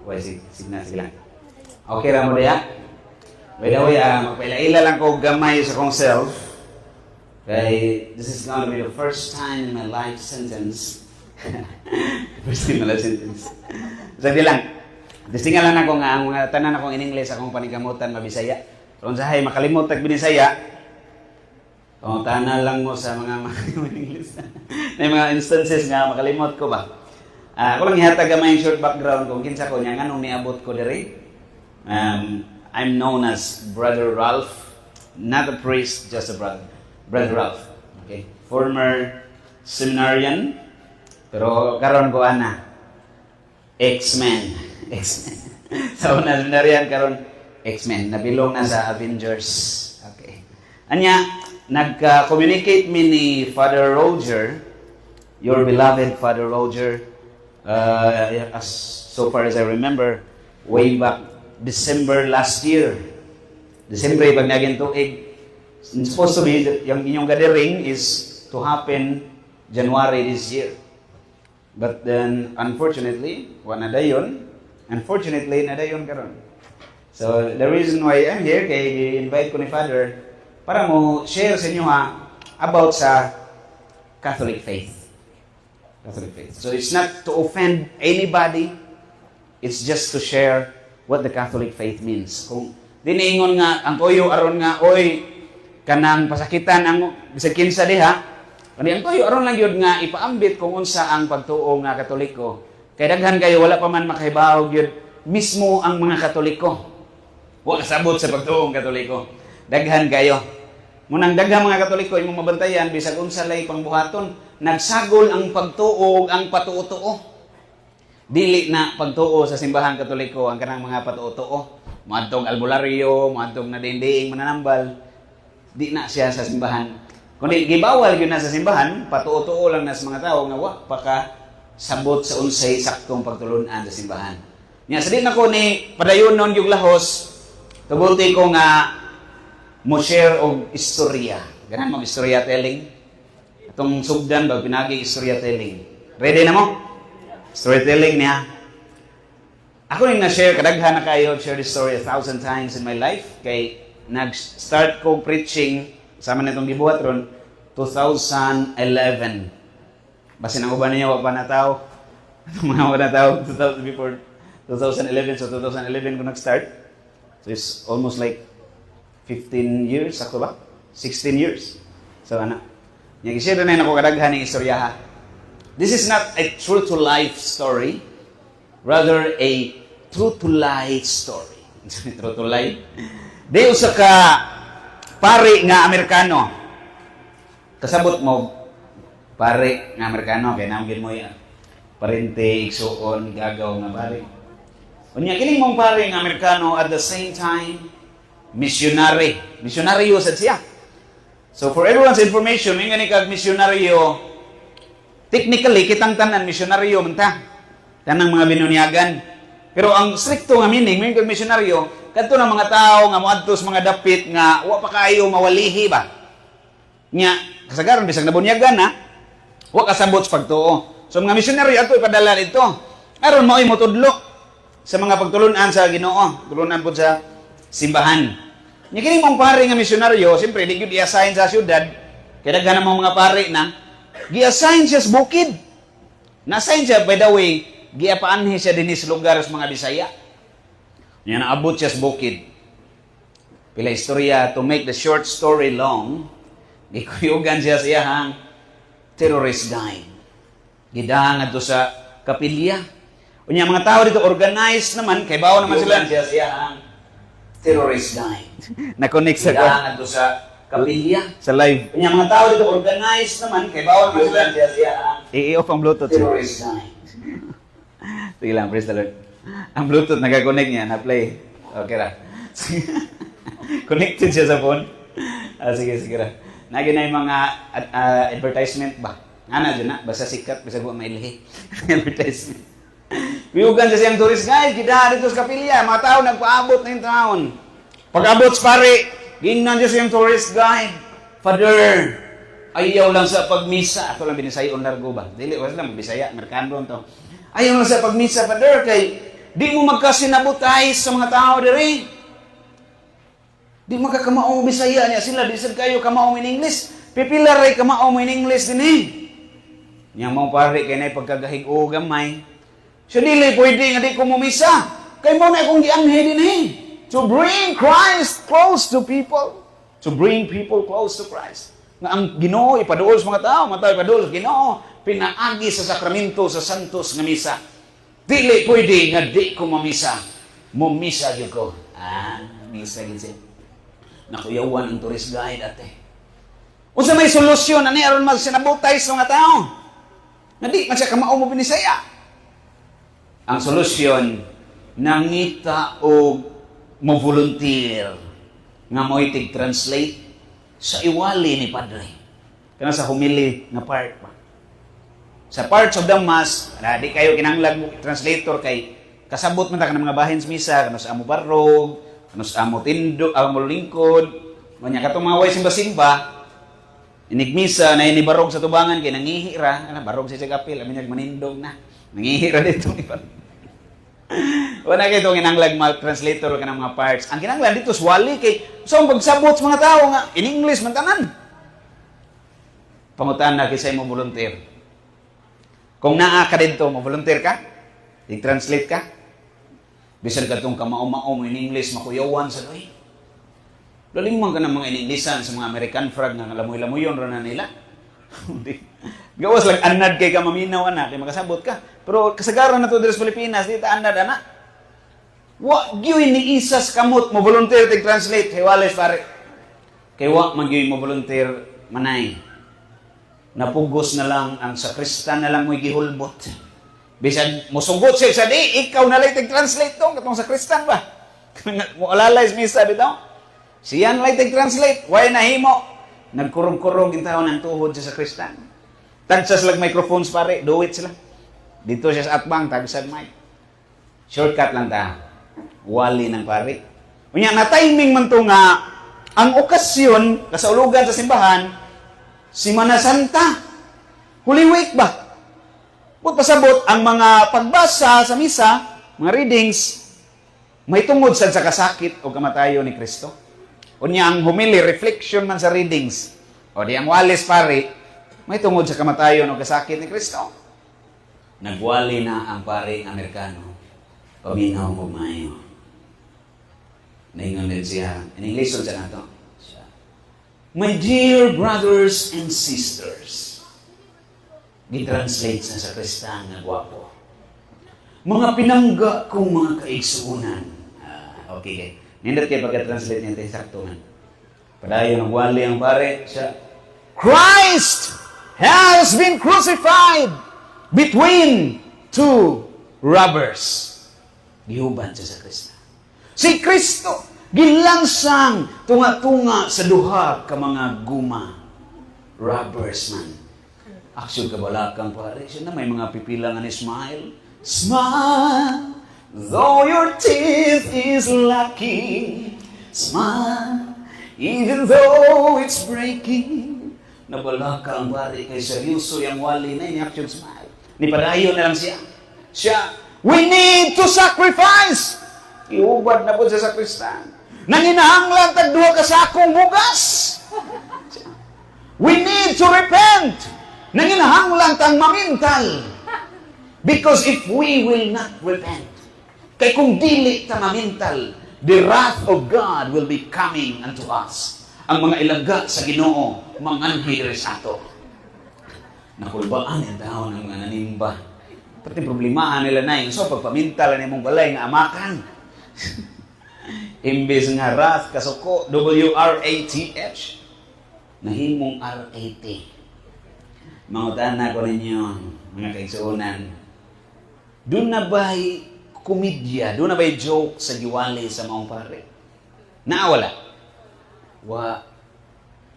Why, sige lang. Okay ra mo diya? By the way, magpaila-ila lang ko gamay sa kong self. Kaya, this is gonna be the first time in my life sentence. First time in my life sentence. Sabi lang, distingan lang ako nga, ang mga tanan akong in English, akong panigamutan, mabisaya. So, kung sahay, makalimot tag binisaya, kung tanan lang mo sa mga English. May mga instances nga, makalimot ko ba? Ako lang ihatag gamay short background kung kinsa ko niya, anong niabot ko diri. I'm known as Brother Ralph, not a priest, just a brother. Brother Ralph, okay? Former seminarian, pero karon ko ana, X-Men. Sa una seminarian karon X-Men, nabilong na sa Avengers. Okay. Anya, nagka-communicate me ni Father Roger, your beloved Father Roger, as so far as I remember, way back December last year. December, pag naging tuig, supposed to be, yung inyong gathering is to happen January this year. But then, unfortunately, wala na dayon. Unfortunately, na dayon karon. So, the reason why I'm here, kay invite ko ni Father, para mo share sa inyo about sa Catholic faith. Catholic faith. So, it's not to offend anybody. It's just to share what the Catholic faith means. Kung diniingon nga, ang toyo aron nga, oy, kanang pasakitan ang bisag kinsa diha, kani ang toyo aron lang yun nga ipaambit kung unsa ang pagtuo nga Katoliko. Kay daghan kayo wala pa man makahibaw yun mismo ang mga Katoliko. Wa kasabot sa pagtuo ng Katoliko. Daghan kayo. Munang daghang mga Katoliko imong mabantayan bisag unsa lay pangbuhaton, nagsagol ang pagtuo ang patuo-tuo. Dili na pagtuo sa simbahan Katoliko ang kanang mga patuo-tuo. Muadtong albularyo, muadtong nadindiing mananambal, di na siya sa simbahan. Kundi gibawal yun na sa simbahan, patuo-tuo lang na sa mga tao nga wa pa sabot sa unsay saktong pagtulunan sa simbahan. Nya sa di na ko ni padayonon yung lahos, tubulti ko nga mo share og istorya. Ganan mo istorya telling. Atong sugdan ba pinagi istorya telling. Ready na mo? Storytelling niya. Ako yung na-share, kadaghan na kayo, share this story 1,000 times in my life. Kay nag-start ko preaching, sama na itong gibuhat ron, 2011. Basin ang uban niya, wala pa na tao. Mga wala na tao, before 2011. So 2011 ko nag-start. So it's almost like 15 years, sakto ba? 16 years. So ano, nag-share na yun ako kadaghan ng istoryaha. This is not a true-to-life story, rather a true-to-life story. True-to-life. Di usa ka pari nga Amerikano. Kasabot mo, pari nga Amerikano, kaya namagin mo yan. Parente, igsuon, gagaw nga pari. Unya, kining mong pari nga Amerikano, at the same time, missionary. Missionaryo sad siya. So for everyone's information, may nga ni kag missionaryo, technically, kitang tanan, misyonaryo man ta. Tanang mga binunyagan. Pero ang stricto nga meaning, may misyonaryo, kadto ng mga tao nga moadto sa mga dapit nga wa pa kayo mawalihi ba. Nya, kasagaran bisag nabunyagan na, wa kasabot sa pagtuo. So mga misyonaryo ato ipadala dito. Aron mao'y motudlo sa mga pagtulunan sa Ginoo, tulunan po sa simbahan. Nya kini mong pare nga misyonaryo, siyempre di gyud i-assign sa syudad, kay daghan namang mga pare na gi-assign siya sa bukid. Na-assign siya, by the way, giapaanhi siya din sa lugar sa mga Bisaya. Yan, naabot siya sa bukid. Pila istorya, to make the short story long, gikuyugan siya sa iyahang terrorist gang. Gidahan ato sa kapilya. Unya mga tao dito organized naman, kay bawo naman sila siya sa iyahang terrorist gang. Na-connect sa gidahan ato sa kapilya. Sa live. Kanya mga tao dito organized naman, kay bawal mo sila siya i-off ang Bluetooth. Terrorist night. Sige lang, praise the Lord. Ang Bluetooth, nag-connect niya, na-play. Okay ra. Connected siya sa phone. Sige ra. Nagi na yung mga advertisement ba? Nga na dyan na, basta sikat, basta buwa mailihi. Advertisement. Piyugan siya siyang tourist guide, gidahan dito sa kapilya. Mga tao nagpaabot na yung taon. Pag-abot sa pare, gingnan siya siyang tourist guide. Father, ayaw lang sa pagmisa. Ako lang binisayon largo ba? Dili, wala lang, Bisaya, Merkando to. Ayaw lang sa pagmisa, Father, kay Di mo magkasinabutay sa mga tao diri. Di magkakamaong Bisaya niya sila. Di sad kayo kamaong in English. Pipila ray kamaong in English din eh. Nya mo pare kay nay pagkagahig o gamay. So dili pwede nga di ko mumisa. Kay mo na akong gianghe din eh. To bring Christ close to people. To bring people close to Christ. Nga ang Ginoo ipaduol sa mga tao, matay ipaduol sa Ginoo, pinaagi sa sakramento sa santos nga misa. Dili pwede nga di ko mamisa. Mumisa gyud ko. Misa gyud siya. Nakuyawan ang tourist guide ate. Unsa may solusyon ani aron magsinabutay sa mga tao? Nga di man siya kamao mo binisaya. Ang solusyon nangita o mo volunteer nga mo itig translate sa iwali ni Padre. Kana sa humili nga part pa. Sa parts of the Mass, di kayo kinanglag mo translator kay kasabot man ta kanang mga bahin sa misa, kano sa amo barrog, kano sa amo tindo, amo lingkod, nya katong mga way simba-simba, inigmisa na inibarog sa tubangan kay nangihira, ana barog sa kapil, amin niya manindog na. Nangihira dito ni Padre. Wala kay itong inanglag mga translator ka ng mga parts. Ang kinanglan dito swali kay so ang pagsabot sa mga tao nga in English man tanan. Pangutan na kay sa mo volunteer. Kung naa ka dito, mo volunteer ka? I-translate ka? Bisan ka itong kamao-mao in English makuyawan sa doy. Laling man ka ng mga in-Englishan sa mga American flag nga lamoy-lamoyon ron na nila. Gawas lang anad kay ka maminaw ana kay makasabot ka. Pero kasagaran na to dito sa Pilipinas, di ta anad ana. Wa gyud ni isas kamot mo volunteer tig translate kay wales pare. Kay wa man gyud mo volunteer manay. Napugos na lang ang sakristan na lang mo'y gihulbot. Bisan musugot siya sa di, ikaw na lang tig translate tong katong sakristan ba? Mo alalay sa misa bitaw. Siyan lang tig translate, way nahimo. Nagkurong-kurong gintaw ng tuhod sa sakristan. Tagsas lang microphones pare, do it sila. Dito siya sa atbang, tagsad mic. Shortcut lang ta. Wali ng pare. Unya na timing man to nga ang okasyon kasaulugan sa simbahan Semana Santa. Holy Week ba? Put pasabot ang mga pagbasa sa misa, mga readings may tungod sad sa kasakit o kamatayon ni Kristo. Unya ang homily reflection man sa readings. O di ang walis pare may tungod sa kamatayon o kasakit ni Kristo. Nagwali na ang paring Amerikano. Paminaw mo mayo. Naingon din siya. In English siya na to. My dear brothers and sisters. Gitranslate sa sakristan na gwapo. Mga pinangga kong mga kaigsuunan. Okay. Nindot kayo pagka-translate niya tayo saktuhan. Padayon ang wali ang pare siya. Christ has been crucified between two robbers. Gihuban siya sa Kristo. Si Kristo, gilansang tunga-tunga sa duha ka mga guma. Robbers man. Aksyon kabalakang pare. Siya na may mga pipila nga ni smile. Smile, though your teeth is lacking. Smile, even though it's breaking. Nabalakang pare kay seryoso yung wali na yung action smile. Nipadayon na lang siya. We need to sacrifice. Iubad na po sa sakristan. Nanginahanglan tagduha ka sa akong bugas. We need to repent. Nanginahanglan tang mamintal. Because if we will not repent, kay kung dili ta mamintal, the wrath of God will be coming unto us. Ang mga ilaga sa Ginoo manganhi diri sa ato. Nakulbaan ang tao ng mga nanimba. Pati problemahan nila na yung so pagpamintal na mong balay nga amakan. Imbes nga wrath kasuko, W-R-A-T-H, nahimong R-A-T. Mangutana ko ninyo, mga kaigsuunan, doon na ba'y komedya, doon na ba'y joke sa giwali sa maong pare? Naawala?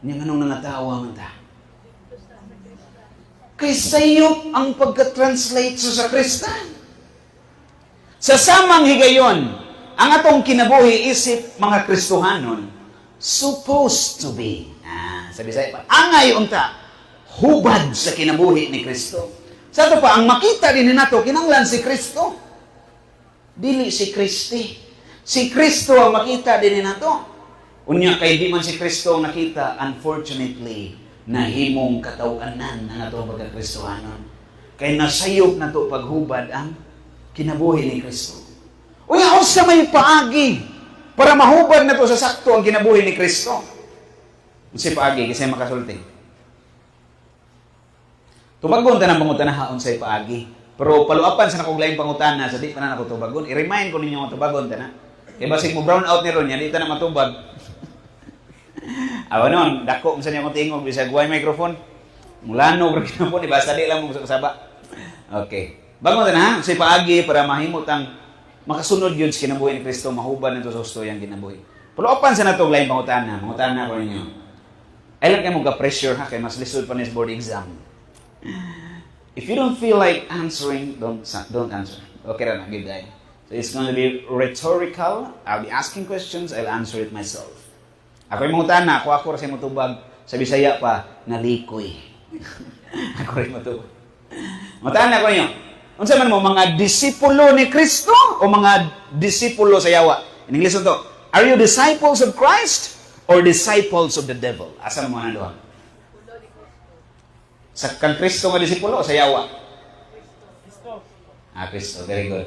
Niyang anong nangatawa man ta? Kay sayop ang pagka-translate sa sakristan. Sa samang higayon, ang atong kinabuhi isip mga Kristohanon, supposed to be, sabi sa ipa, angay unta, hubad sa kinabuhi ni Kristo. Sa ito pa, ang makita din nato, kinanglan si Kristo. Dili si Kristi. Si Kristo ang makita din nato. Unya kay di man si Kristo ang nakita, unfortunately, nahimong katawanan na nato pagka-Kristohanon. Kay nasayop na to paghubad ang kinabuhi ni Kristo. Unya, sa may paagi para mahubad na to sa sakto ang kinabuhi ni Kristo. Kasi paagi, kasi makasulti. Tubagon ta ng pangutanahaon sa paagi. Pero paluapan sa nakong laing pangutana, sa di pa na ako tubagon. I-remind ko ninyo ang tubagon ta na. Kaya basig mo brown out ni Ron, yan, di ta na matubag. Awa nun, dako kung saan niya akong tingog, bisag guway microphone. Mulano, pero po, basta di lang mo kasaba. Okay. Bago na ha, sa paagi para mahimot ang makasunod yun sa kinabuhi ni Kristo, mahubad nito sa gusto yung kinabuhi. Paluapan sa natong laing pangutana, pangutana ko ninyo. Ay lang kayo mag-pressure ha, kaya mas lisod pa na board exam. If you don't feel like answering, don't answer. Okay na, good day. So it's going to be rhetorical. I'll be asking questions, I'll answer it myself. Ako yung mangutana, ako rin matubag, sa Bisaya pa, nalikoy. Ako rin matubag. Mangutana ko nyo, unsa man mo, mga disipulo ni Kristo o mga disipulo sa yawa? In English to, are you disciples of Christ or disciples of the devil? Asa mo na doon? Sa kang Kristo nga disipulo o sa yawa? Kristo. Kristo. Very good.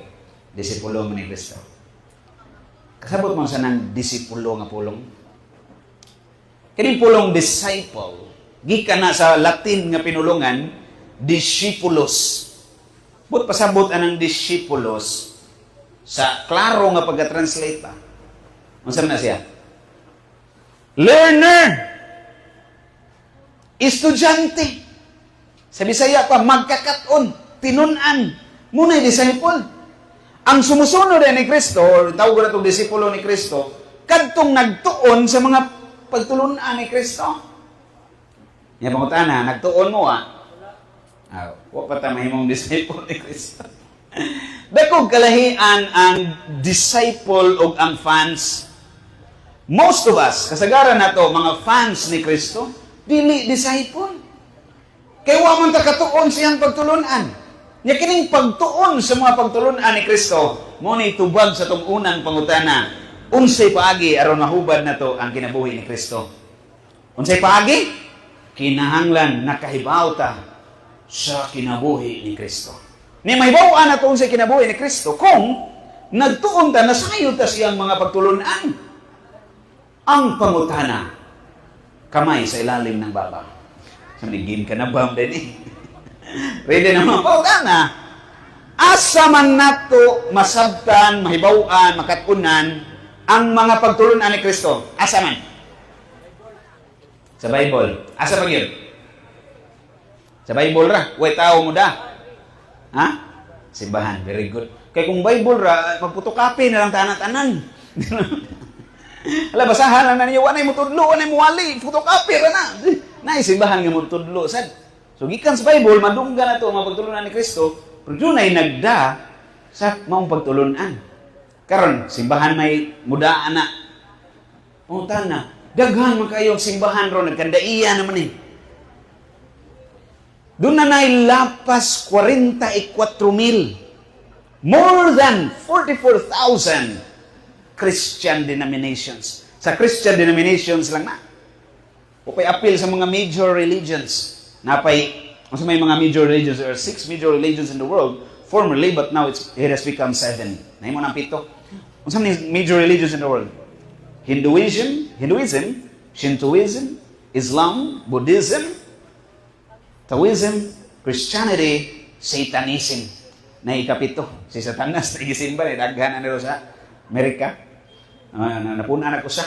Disipulo mo ni Kristo. Kasabot mo sa nang disipulo nga pulong? Kining pulong disciple, gikan na sa Latin nga pinulungan, discipulos. But pasabot anang discipulos sa klaro nga pagka-translate pa. Unsa na siya? Learner. Estudyante. Sa Bisaya pa, magkakaton, tinunan. Muna'y disciple. Ang sumusunod ni Kristo, or tawag na itong disipulo ni Kristo, kadtong nagtuon sa mga pagtulunan ni Kristo. Yan pangutana, nagtuon mo wa pa ta mahimong disciple ni Kristo. Dakog kalahian ang disciple o ang fans. Most of us, kasagaran na to, mga fans ni Kristo, dili disciple. Kaya wa man ta katuon siyang pagtulunan. Nya kining pagtuon sa mga pagtulunan ni Kristo, mo ni tubag sa tong unang pangutana. Unsay paagi aron mahubad na to ang kinabuhi ni Kristo? Unsay paagi? Kinahanglan nakahibaw ta sa kinabuhi ni Kristo. Ni mahibaw-an na to unsay kinabuhi ni Kristo kung nagtuon ta nasayod ta siyang mga pagtulunan. Ang pangutana, kamay sa ilalim ng baba. Sanigin ka na ba, din Ready na mga pangutana. Asa man nato masabtan, mahibaw-an, makatunan ang mga pagtulunan ni Kristo? Asa man? Sa Bible. Asa pa yun? Sa Bible ra. Uy, tao mo da. Ha? Simbahan. Very good. Kaya kung Bible ra, magputokapi na lang tanan-tanan. Hala, basahan lang na ninyo. Wanay mo tudlo, wanay mo wali. Putokapi ra na. Simbahan nga mo tudlo. Sad. So, gikan sa Bible, madungga na ito ang mga pagtulunan ni Kristo. Pero doon ay nagda sa mga pagtulunan. Karon, simbahan may mudaan na. Punta na. Daghan man kayo simbahan ron. Nagkandaiya naman Doon na nailapas 44,000. More than 44,000 Christian denominations. Sa Christian denominations lang na. Upay appeal sa mga major religions. May mga major religions. There are 6 major religions in the world. Formerly, but now it has become 7. Nahimo ng 7. Unsa man major religions in the world? Hinduism, Shintoism, Islam, Buddhism, Taoism, Christianity, Satanism. Na ikapito. Si Satanas, nagisimba, daghan na nilo sa Amerika. Napunan ako sa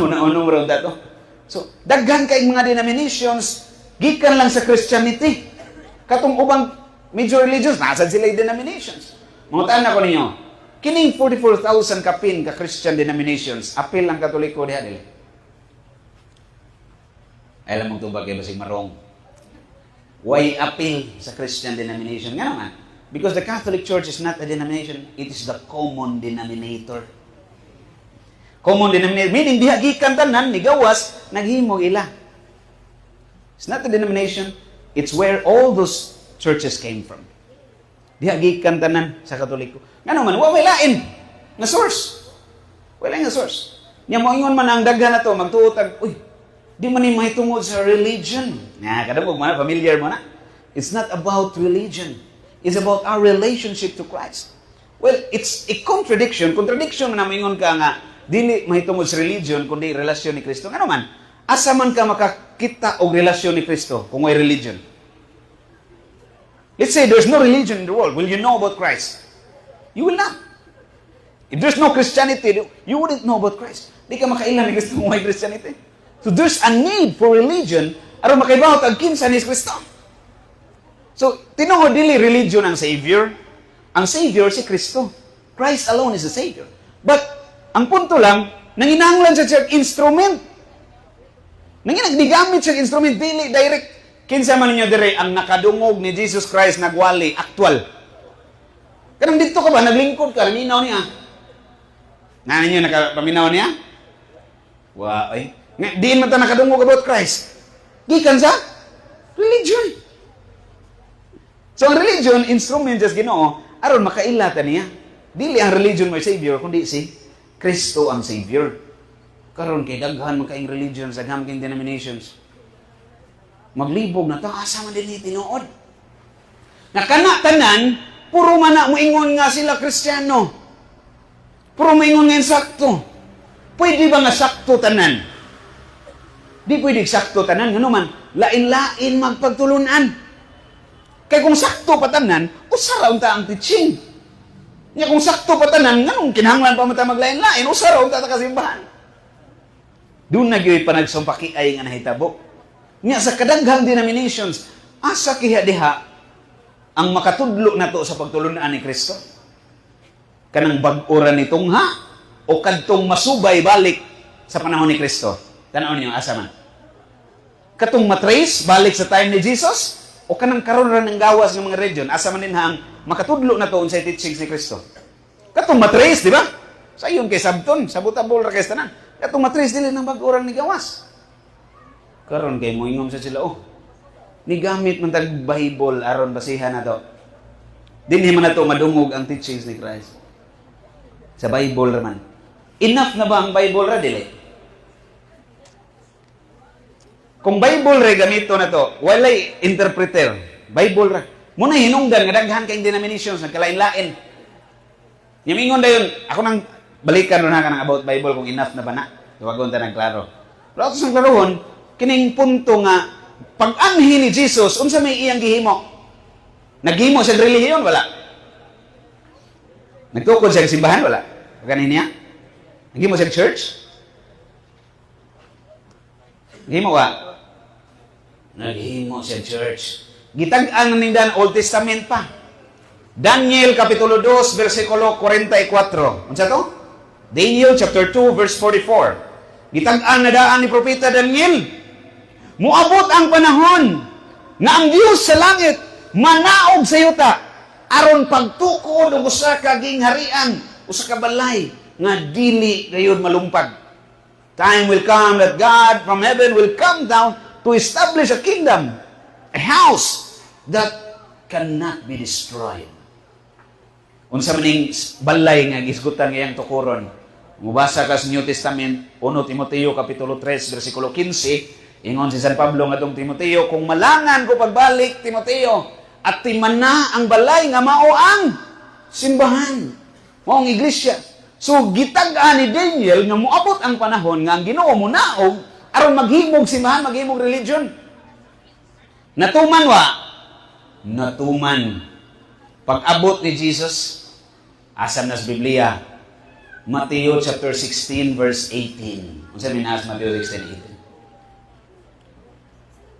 unang round dato. So, daghan kay mga denominations, gikan lang sa Christianity. Katong ubang major religions, nasa sila yung denominations. Mangutaan na ko ninyo, kining 44,000 kapin ka Christian denominations, apil ang Katoliko diha dili. Alam mong tubag kay basig marong. Why apil sa Christian denomination? Nga naman, because the Catholic Church is not a denomination, it is the common denominator. Common denominator, meaning diha gikan tanan ni gawas naghimo ila. It's not a denomination, it's where all those churches came from. Diha gikan tanan sa Katoliko. Ngano man, wa may lain nga source. Wala nga source. Nya moingon man ang daghan na to, magtuotag, uy, di man ni mahitungod sa religion. Nga, kadamog man, familiar mo na. It's not about religion. It's about our relationship to Christ. Well, it's a contradiction. Contradiction na moingon ka nga, dili mahitungod sa religion, kundi relasyon ni Kristo. Ngano man, asa man ka makakita og relasyon ni Kristo kung may religion? Let's say there's no religion in the world. Will you know about Christ? You will not. If there's no Christianity, you wouldn't know about Christ. Di ka makailan ni Kristo kung may Christianity. So there's a need for religion aron makaibaw tag kinsa ni Kristo. So, tinuod dili religion ang Savior. Ang Savior si Kristo. Christ alone is the Savior. But, ang punto lang, nanginahanglan siya instrument. Nagdigamit siya instrument, dili direct. Kinsa man ninyo dire ang nakadungog ni Jesus Christ nagwali, actual. Kanang dito ka ba, naglingkod ka, naminaw niya. Nga ninyo nakapaminaw niya? Wow, ay. Diin man ta nakadungog about Christ. Gikan sa religion. So ang religion, instrument just Ginoo, aron makailata niya. Dili ang religion may Savior, kundi si Kristo ang Savior. Karon kay daghan man kaing religion sa daghan kaing denominations. Maglibog na ta, asa man din tinuod. Nakana tanan, puro man na moingon nga sila Kristiyano. Puro moingon nga sakto. Pwede ba nga sakto tanan? Di pwede sakto tanan, ngano man, lain-lain magpagtulunan. Kaya kung sakto pa tanan, usara unta ang teaching. Nya kung sakto pa tanan, nganong kinahanglan pa mata maglain-lain, usara unta ta kasimbahan. Doon na gyud panagsumpakiay nga nahitabo. Nya sa kadaghang denominations, asa kiha diha ang makatudlo nato sa pagtulunan ni Kristo? Kanang bag-oran nitong ha o kadtong masubay balik sa panahon ni Kristo? Tanaon niyo asa man? Katong matrace balik sa time ni Jesus o kanang karon ra ng gawas ng mga region, asa man din ang makatudlo nato unsay teachings ni Kristo? Katong matrace, di ba? Sayon kay sabton, sabutabol ra kay tanan. Katong matrace dili nang bag-oran ni gawas. Karon kay moingom sa sila, ni gamit man tag Bible aron basihan nato. Dinhi man nato madungog ang teachings ni Christ. Sa Bible ra man. Enough na ba ang Bible ra dili? Kung Bible ra gamito na to, walay interpreter. Bible ra. Muna hinungdan nga daghan kay denominations nagkalain-lain. Yamingon dayon, ako nang balikan ron ha kanang about Bible kung enough na ba na. Tuwagon ta nang klaro. Pero ato sang klarohon, kining punto nga pag-anhi ni Jesus unsa may iyang gihimo? Naghimo sa relihiyon wala. Nagtukod sa simbahan wala. Kanin niya? Naghimo sa church? Naghimo wa? Naghimo sa church. Gitag-an ning dan Old Testament pa. Daniel kapitulo 2 bersikulo 44. Unsa to? Daniel chapter 2 verse 44. Gitag-an na daan ni propeta Daniel. Muabot ang panahon na ang Diyos sa langit manaog sa yuta aron pagtukod og usa ka gingharian, usa ka balay nga dili gayud malumpag. Time will come that God from heaven will come down to establish a kingdom, a house that cannot be destroyed. Unsa maning balay nga gisgutan ngayang tukuron? Mubasa ka sa New Testament, 1 Timoteo kapitulo 3 bersikulo 15. Ingon si San Pablo nga tong Timoteo, kung malangan ko pagbalik, Timoteo, at timana ang balay nga mao ang simbahan, mao ang iglesia. So, gitag-an ni Daniel nga moabot ang panahon nga ang Ginoo munaog aron maghimog simbahan, maghimog religion. Natuman wa? Natuman. Pag-abot ni Jesus, asam nas Biblia, Matthew chapter 16 verse 18. Unsa minas Matthew 16:18?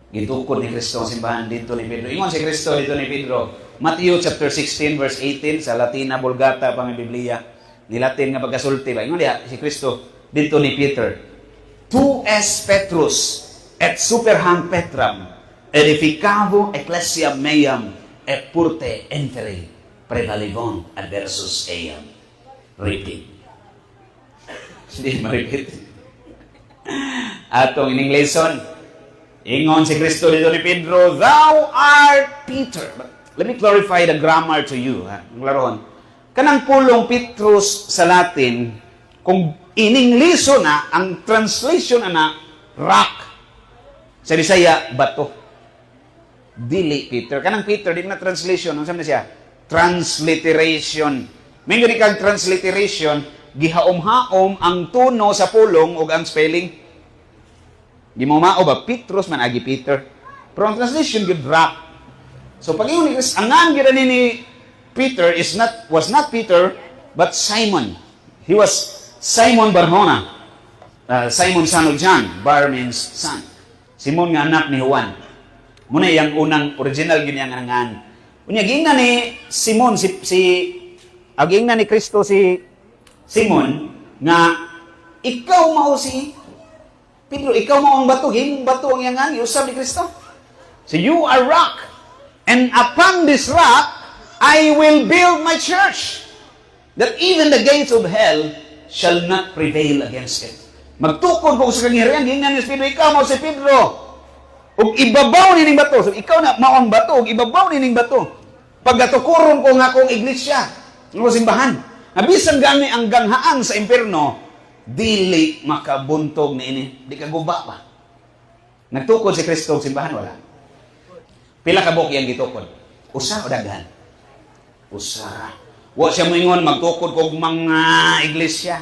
Gitukod ni Kristo ang simbahan dito ni Pedro. Ingon si Kristo dito ni Pedro. Matthew chapter 16 verse 18 sa Latina Vulgata pang Biblia. Ni Latin nga pagkasulti ba. Ingon diha si Kristo dito ni Peter. Tu es Petrus et superham Petram edificavo ecclesia meam et purte enteri prevalivon adversus eam. Repeat. Hindi ma-repeat. Atong in Englishon, ingon si Kristo dito ni Pedro, thou art Peter. let me clarify the grammar to you. Laron. Kanang pulong Petrus sa Latin, kung in-Ingleso na, ang translation na rock. Sa Bisaya, bato. Dili Peter. Kanang Peter, di na translation. Ano sabi na siya? Transliteration. May gani kang transliteration, gihaom-haom ang tuno sa pulong o ang spelling. Di mo mao ba? Petrus man agi Peter. Pero ang translation, good rock. So pag yung ang naan gina ni Peter was not Peter, but Simon. He was Simon Barjona. Simon son of John. Bar means son. Simon nga anak ni Juan. Muna yung unang original ganyang ngan. Unya gingna ni Simon aging na ni Kristo si Simon nga ikaw mao si Pedro, ikaw mao ang bato, himong bato ang yangan usab ni Kristo. So you are rock, and upon this rock I will build my church, that even the gates of hell shall not prevail against it. Magtukod ko sa kanghirian gingna ni Pedro, ikaw mao si Pedro. Ug ibabaw nining bato. So ikaw na mao ang bato, ug ibabaw nining bato. Pagatukuron ko nga akong iglesia, ng simbahan. Nabisan gani ang ganghaan sa impierno, dili makabuntog ni ini. Di ka guba pa. Nagtukod si Kristo og simbahan, wala. Pila ka buok yang gitukod? Usa o daghan? Usa. Wa siya moingon magtukod kog mga iglesia.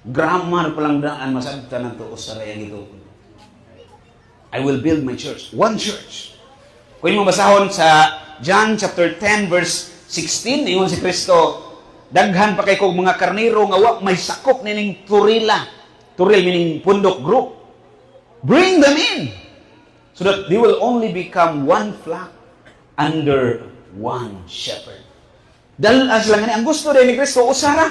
Grammar pa lang daan masabtan nato usa ra yang gitukod. I will build my church. One church. Kung mo basahon sa John chapter 10 verse 16, ingon si Kristo, daghan pa kay kog mga karnero nga wa may sakop nining turila. Turil meaning pundok group. Bring them in so that they will only become one flock under one shepherd. Dahil lang ang gusto din ni Kristo usara.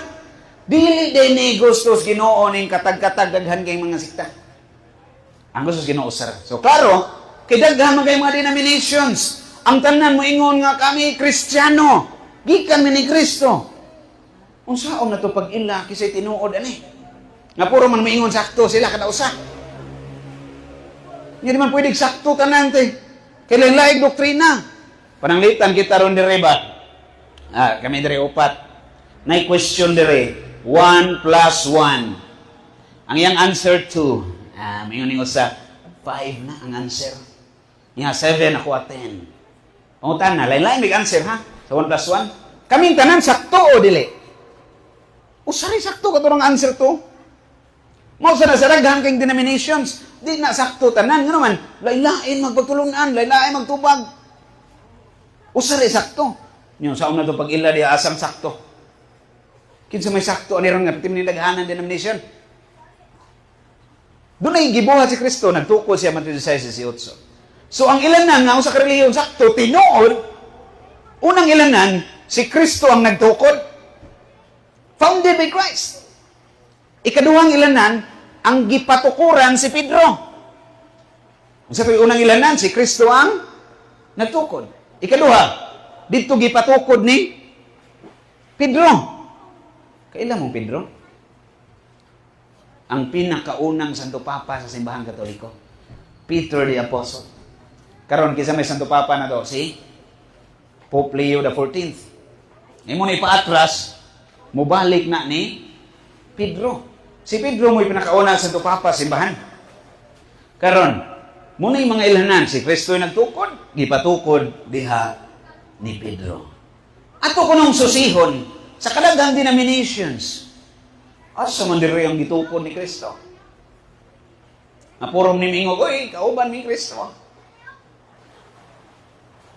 Dili din ni gusto sa Ginoo ning katag-katag daghan kay mga sikta. Ang gusto sa Ginoo usara. So klaro, kay daghan man kay mga denominations. Ang tanan mo ingon nga kami Kristiyano. Gikan mi ni Kristo. Unsaon na to pag ila kisay tinuod ani? Nga puro man moingon sakto sila kada usa. Hindi man pwede sakto tanan te. Kailan laig doktrina. Pananglitan kita ron dire ba? Kami dire upat. Nay question dire. 1 plus 1. Ang iyang answer 2. Mayon ning usa 5 na ang answer. Nga 7 ako 10. Pangutan na lain-lain big answer ha. Sa 1 plus 1. Kaming tanan sakto o dili? Usari sakto katurang answer 2. Mao sa nasaraghan kayong denominations, di na sakto tanan. Nga naman, lain-lain magpagtulunan, lain-lain magtubag. Usari sakto. Yung sa una to pag ila di asang sakto. Kinsa may sakto ani ron nga tim nilaghanan denomination. Doon ay gibuhat si Kristo, nagtukod siya Mateo 16:18. So ang ilanan nga usa ka relihiyon sakto tinuod. Unang ilanan si Kristo ang nagtukod. Founded by Christ. Ikaduhang ilanan, ang gipatukuran si Pedro. Sa unang ilanan, si Kristo ang nagtukod. Ikaduha, dito gipatukod ni Pedro. Kailan mo Pedro? Ang pinakaunang Santo Papa sa Simbahang Katoliko. Peter the Apostle. Karon kisa may Santo Papa na to, si Pope Leo XIV. Imo na ipaatras, mubalik na ni Pedro. Si Pedro mo'y pinakauna sa Santo Papa, simbahan. Karon, muna yung mga ilanan, si Kristo ay nagtukod, gipatukod diha ni Pedro. Ato ko nung susihon, sa kalagang denominations, asa man diri ang gitukod ni Kristo? Napurong ni Mingog, oy, kauban ni Kristo.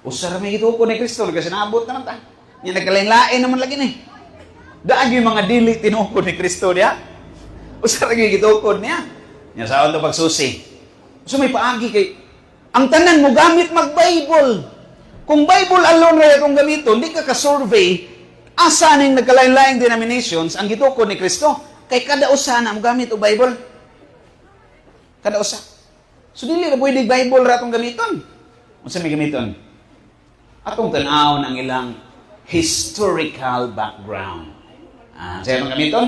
Usara may gitukod ni Kristo, kasi naabot naman ta. Yan, nagkalain-lain naman lagi ni. Daan yung mga dili tinukod ni Kristo niya. Usa lagi gitukod niya. Nya saon to pagsusi. So may paagi kay ang tanan mo gamit mag-Bible. Kung Bible alone ra atong gamiton, di ka ka-survey asa ning nagkalain-laing denominations ang gitukod ni Kristo. Kay kada usa na mo gamit og Bible. Kada usa. So dili na pwede Bible ra atong gamiton. Unsa may gamiton? Atong tan-aw ang ilang historical background. Sa mga gamiton?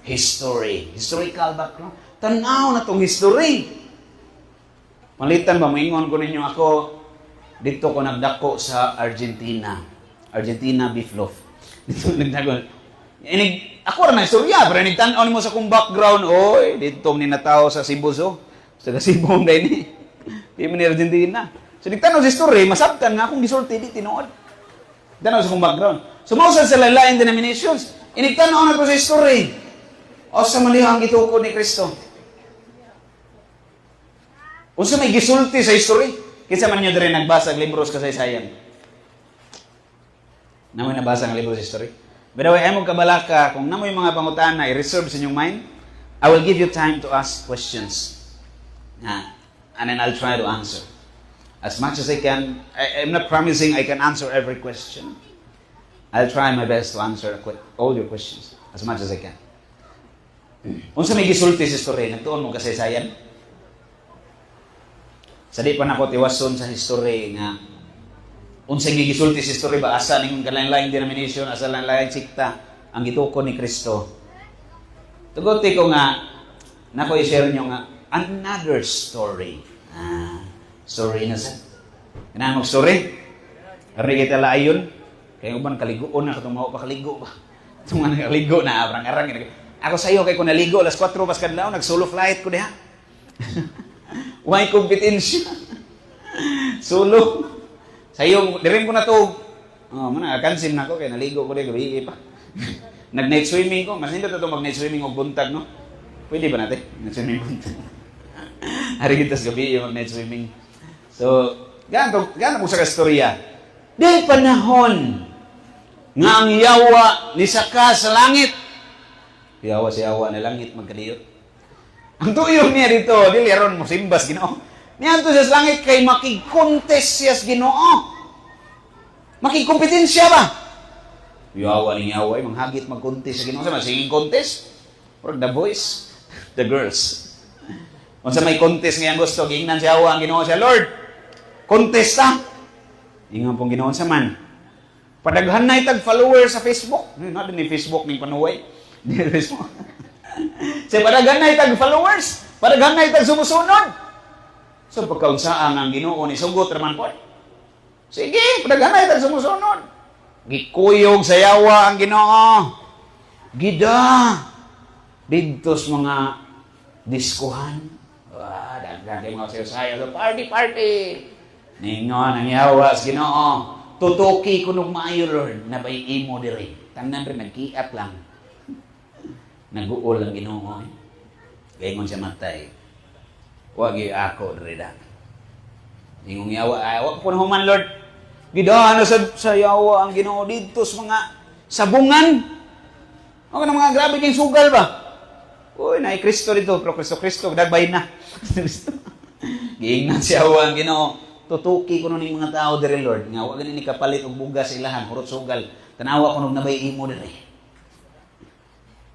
History. Historical background. Tanaw na itong history. Malitan ba, maingon ko ninyo ako, dito ko nagdako sa Argentina. Argentina beef loaf. Dito nagdako. Ako rin nagstorya, pero nagtanaw mo sa kong background, oy, dito ni natao sa Cebu, so. Sa Cebu mo dahil ni. Di mo ni Argentina. So, nagtanaw sa story, masabtan nga akong gisulti, di tinood. Nagtanaw sa kong background. So, mausad sa lain denominations. Inigtanaw na ko sa story. O sa malihang gituko ni Kristo. O sa may gisulti sa history. Kinsa man nyo din nagbasa ng libros kasaysayan. Namoy nabasa ng libros sa history. By the way, ay mong kabalaka, kung namoy mga pangutana, i-reserve sa inyong mind, I will give you time to ask questions. And then I'll try to answer. As much as I can. I'm not promising I can answer every question. I'll try my best to answer all your questions as much as I can. Unsa may gisulti sa history, nagtuon mo kasaysayan? Sa di pa nako tiwason sa history nga unsa may gisulti sa history ba asa ning kalain-laing denomination, asa lain-laing sikta ang gitukod ni Kristo. Tuguti ko nga nako i-share nyo nga another story. Story na sa. Kanang story? Ari kita laayon. Kaya uban kaliguon na katong mao pa kaligo ba. Itong nga nakaligo na arang-arang. Ako sayo kay ko naligo alas 4 pas kadlaw nag-solo flight ko diha. Way kompetensya. Solo. Sayo diren ko na to. Oh, mana cancel na ko kay naligo ko diha gabi pa. Nag-night swimming ko. Mas nindot to mag-night swimming og buntag no. Pwede ba natin? Night swimming buntag. Hari kita sa gabi yung mag-night swimming. So, gano'n ko sa kastorya. Di panahon nga ang yawa ni Saka sa langit. Yawa si yawa na langit magkadiyot. Ang tuyong niya dito, di liron mo simbas Ginoo. Niyan to sa langit kay makig-contest siya sa Ginoo. Makig-kompetensya ba? Yawa ni yawa, manghagit mag-contest sa Ginoo. Sa singing contest? Or the boys? The girls? Kung sa may contest ngayon gusto, gingnan si yawa ang Ginoo siya, Lord, contest ta. Ingon pong Ginoo sa man. Padaghan na itag followers sa Facebook. Na din ni Facebook ning panuway. Di Facebook. Sa padaghan na itag followers, padaghan na itag sumusunod. So pagkaunsaan ang Ginoo ni sugot raman po. Sige, padaghan na itag sumusunod. Gikuyog sa yawa ang Ginoo. Gida. Didtos mga diskuhan. Daghan kay mga sayo-sayo. Party. Ningon ang yawa sa Ginoo. Tutuki ko nung maayo, Lord, na bay imo diri. Tanan rin, nagkiat lang. Nag-uol ang Ginoo. Gayon siya matay. Huwag yung ako diri da. Ingong yawa, ayaw ko na human, Lord. Gidaan na sa yawa ang Ginoo dito sa mga sabungan. Ako na mga grabe kayong sugal ba? Uy, na Kristo dito. Pero Kristo, dagbay na. Giingnan si yawa ang Ginoo. Tutuki ko nun yung mga tao diri, Lord. Nga, wag ni kapalit og bugas sa ilahan, hurot sugal. Tanawa ko nung nabay imo diri.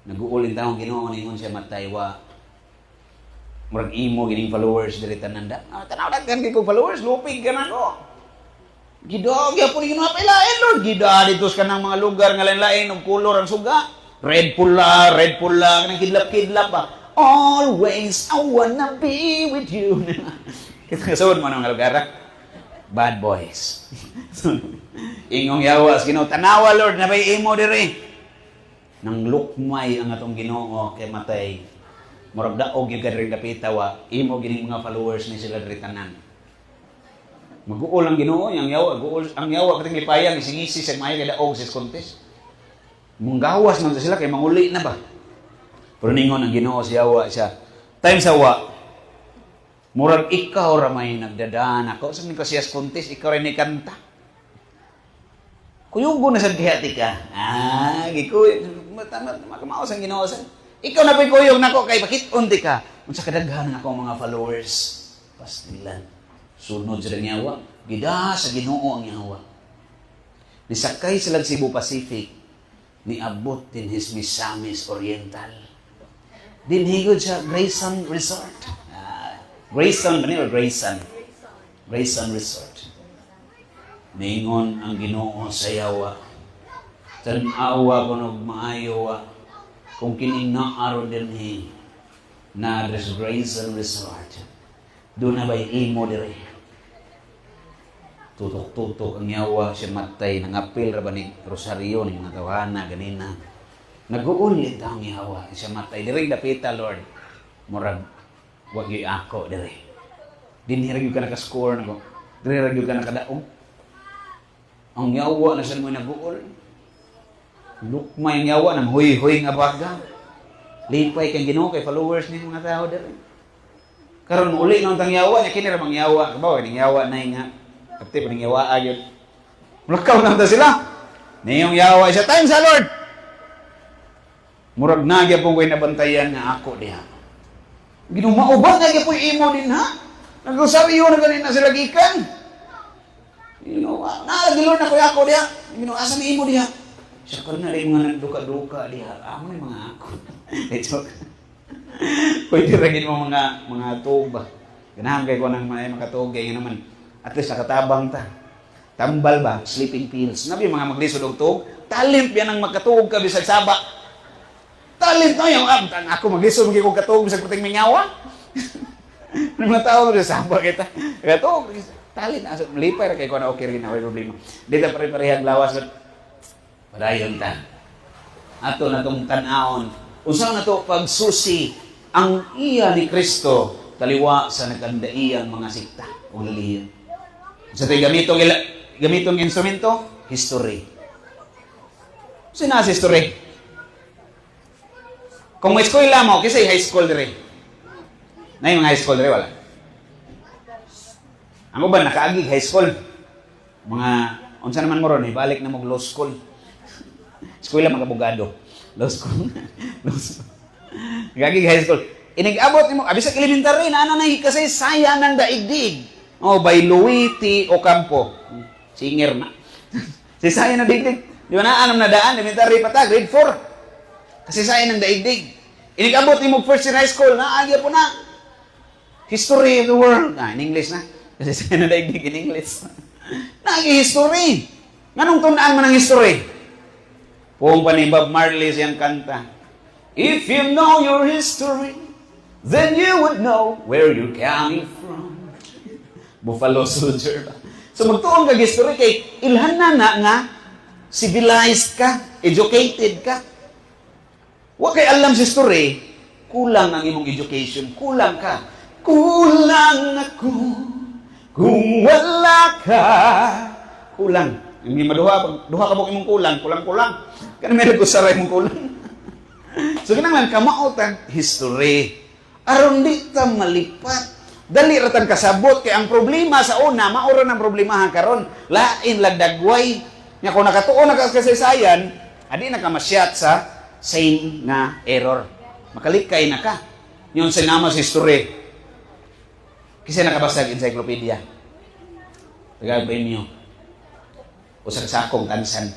Nag-uulin taong Ginoo ningon siya matay wa. Murag imo gining followers diri tananda. Tanaw daghan kay ko followers, lupig ka na ko. Gidog ya po ni Ginoo pailain, Lord. Gida dito sa kanang mga lugar nga lain-lain og kulor ang suga. Red pula, kanang kidlap-kidlap ba. Always I wanna be with you. Kita kasawad mo ng lugar. Bad boys. Ingong yawa sa Ginoo. Tanawa, Lord, na bay imo diri. Nang lukmay ang atong Ginoo kay matay. Murag daog yung kadring kapitawa. Imo gining mga followers ni sila diri tanan. Mag-uol ang Ginoo, ang yawa, ang yawa kating lipayang isingisi sa maayo kay daog sa contest. Munggawas man sila kay manguli na ba. Pero ningon ang Ginoo si yawa siya. Time sa wa. Murag ikaw ra may nagdadaan ako. Sa mga kasiyas contest, ikaw rin ikanta. Kuyugo na sa kihati ka. Gikuy. Makamaos ang Ginoo. Ikaw na po'y kuyog na ko kay bakit unti ka. Kung sa kadaghan ako mga followers, pastilan. Sunod sila ng yawa. Gida sa Ginoo ang yawa. Nisakay sila Cebu Pacific. Niabot din his Misamis Oriental. Dinhigod sa Grayson Resort. Grayson, ba niyo? Grayson Resort. Ningon ang Ginoo sa yawa. Tanawa ko ng maayo kung kining naaro din na address Grayson Resort. Doon na ba'y imo diri? tutok-tutok ang yawa, siya matay, nangapil ra ba ni Rosario, ni mga tawana, ganina. Nag-uulit ang yawa, siya matay. Diri dapita, Lord. Murag, wag yung ako, diri. Dinirag yung ka nakascore na ko. Diri yung ka nakadaog. Ang yawa na siya mo nag-uul. Lukmay ang yawa, nang huy-huy nga baga. Lipay kang Ginoo kay followers ni mga tao diri. Karon uli nang tang yawa, nya kini ra mang yawa, kabaw ning yawa na nga. Kapti pa ning yawa ayod. Mulakaw na ta sila. Niyong yawa siya time sa Lord. Murag na gyapon ko'y nabantayan nga ako diha. Ginumao ba nga gyapon imo din ha? Nag-usaryo na ganin na sila gikan. Nagilor na ko ako diha. Ginoo asa ni imo diha? Siya ko na rin mga nagduka-duka diha. Amo ni mga ako. Ito. Pwede rin mo mga tuba. Ganahan kay ko ng mga tuba. Yan naman. At least nakatabang ta. Tambal ba? Sleeping pills. Nabi mga maglisod og tuog. Talent yan ang magkatuog ka bisag saba. Talent na yung ako maglisod magiging kong katuog bisag puting mingawa. Ng mga tao rin saba kita. Katuog. Talent. Malipay ra kay ko na okay rin na problema. Dito pare-parehag lawas. Padayon ta. Ato na itong tanaon. Usaw na ito pagsusi ang iya ni Kristo taliwa sa nagkandaiyang mga sikta o laliyan. Sa ito'y gamitong instrumento, history. Sina sa history? Kung may school mo, kasi high school dire. Na yung high school dire, wala. Ang uban, nakaagig high school. Mga, unsa naman mo ron, balik na mag law school. School lang mga abogado. Law school. Law school. Nagagig high school. Inig-abot mo, abisag elementary na ano na kasi sayang ng daigdig. Oh, by Louis T. Ocampo. Singer na. Si sayang ng daigdig. Di ba na, anong nadaan? Elementary pa ta, grade 4. Kasi sayang ng daigdig. Inig-abot mo first year high school, naagya po na. History of the world. In English na. Kasi sayang ng daigdig in English. Nagi-history. Nganong tunaan man ang history? Kung pa ni Bob Marley siyang kanta, if you know your history, then you would know where you're coming from. Buffalo Soldier. So magtuon kag history kay ilhan na nga civilized ka, educated ka. Wa kay alam sa history, kulang ang imong education, kulang ka. Kulang ako kung wala ka. Kulang. Hindi maduha ka mo imong kulang. Kaya may nag-usaray mong kulang. So, kinanglan, kamautan, history. Aron di ta malipat. Dali ratan kasabot. Kaya ang problema sa una, maura ng problemahan karon lain lagdagway. Nga kung nakatuon na kasaysayan, adi na ka masyat sa same nga error. Makalikay na ka. Yung sinama sa history. Kasi nakabasag encyclopedia. Taga-premium. Usag sakong kansan.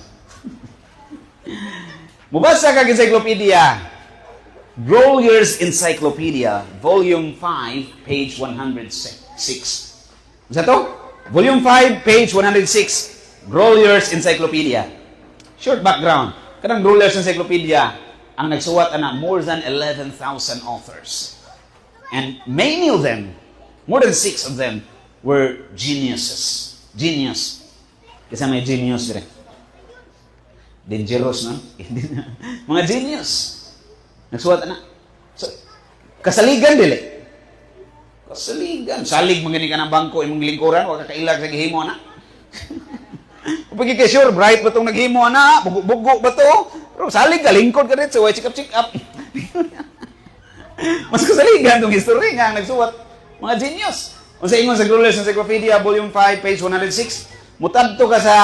Mubasa kag encyclopedia. Growler's Encyclopedia, Volume 5, page 106. Isa to? Volume 5, page 106. Growler's Encyclopedia. Short background. Kanang Growler's Encyclopedia, ang nagsuwat ana more than 11,000 authors. And many of them, more than 6 of them, were geniuses. Genius. Kasi may genius dire. Dangerous, no? Mga genius. Nagsuwat na. So, kasaligan dili. Kasaligan. Salig magani ka ng bangko, imong lingkuran, wag ka kailag sa gihimo na. Pag kay sure, bright ba itong naghimo na? Bugo ba to? Pero salig ka, lingkod ka rin, so check up. Mas kasaligan itong history nga ang nagsuwat. Mga genius. Kung sa ingon sa Growler's Encyclopedia, Volume 5, page 106, mutabto ka sa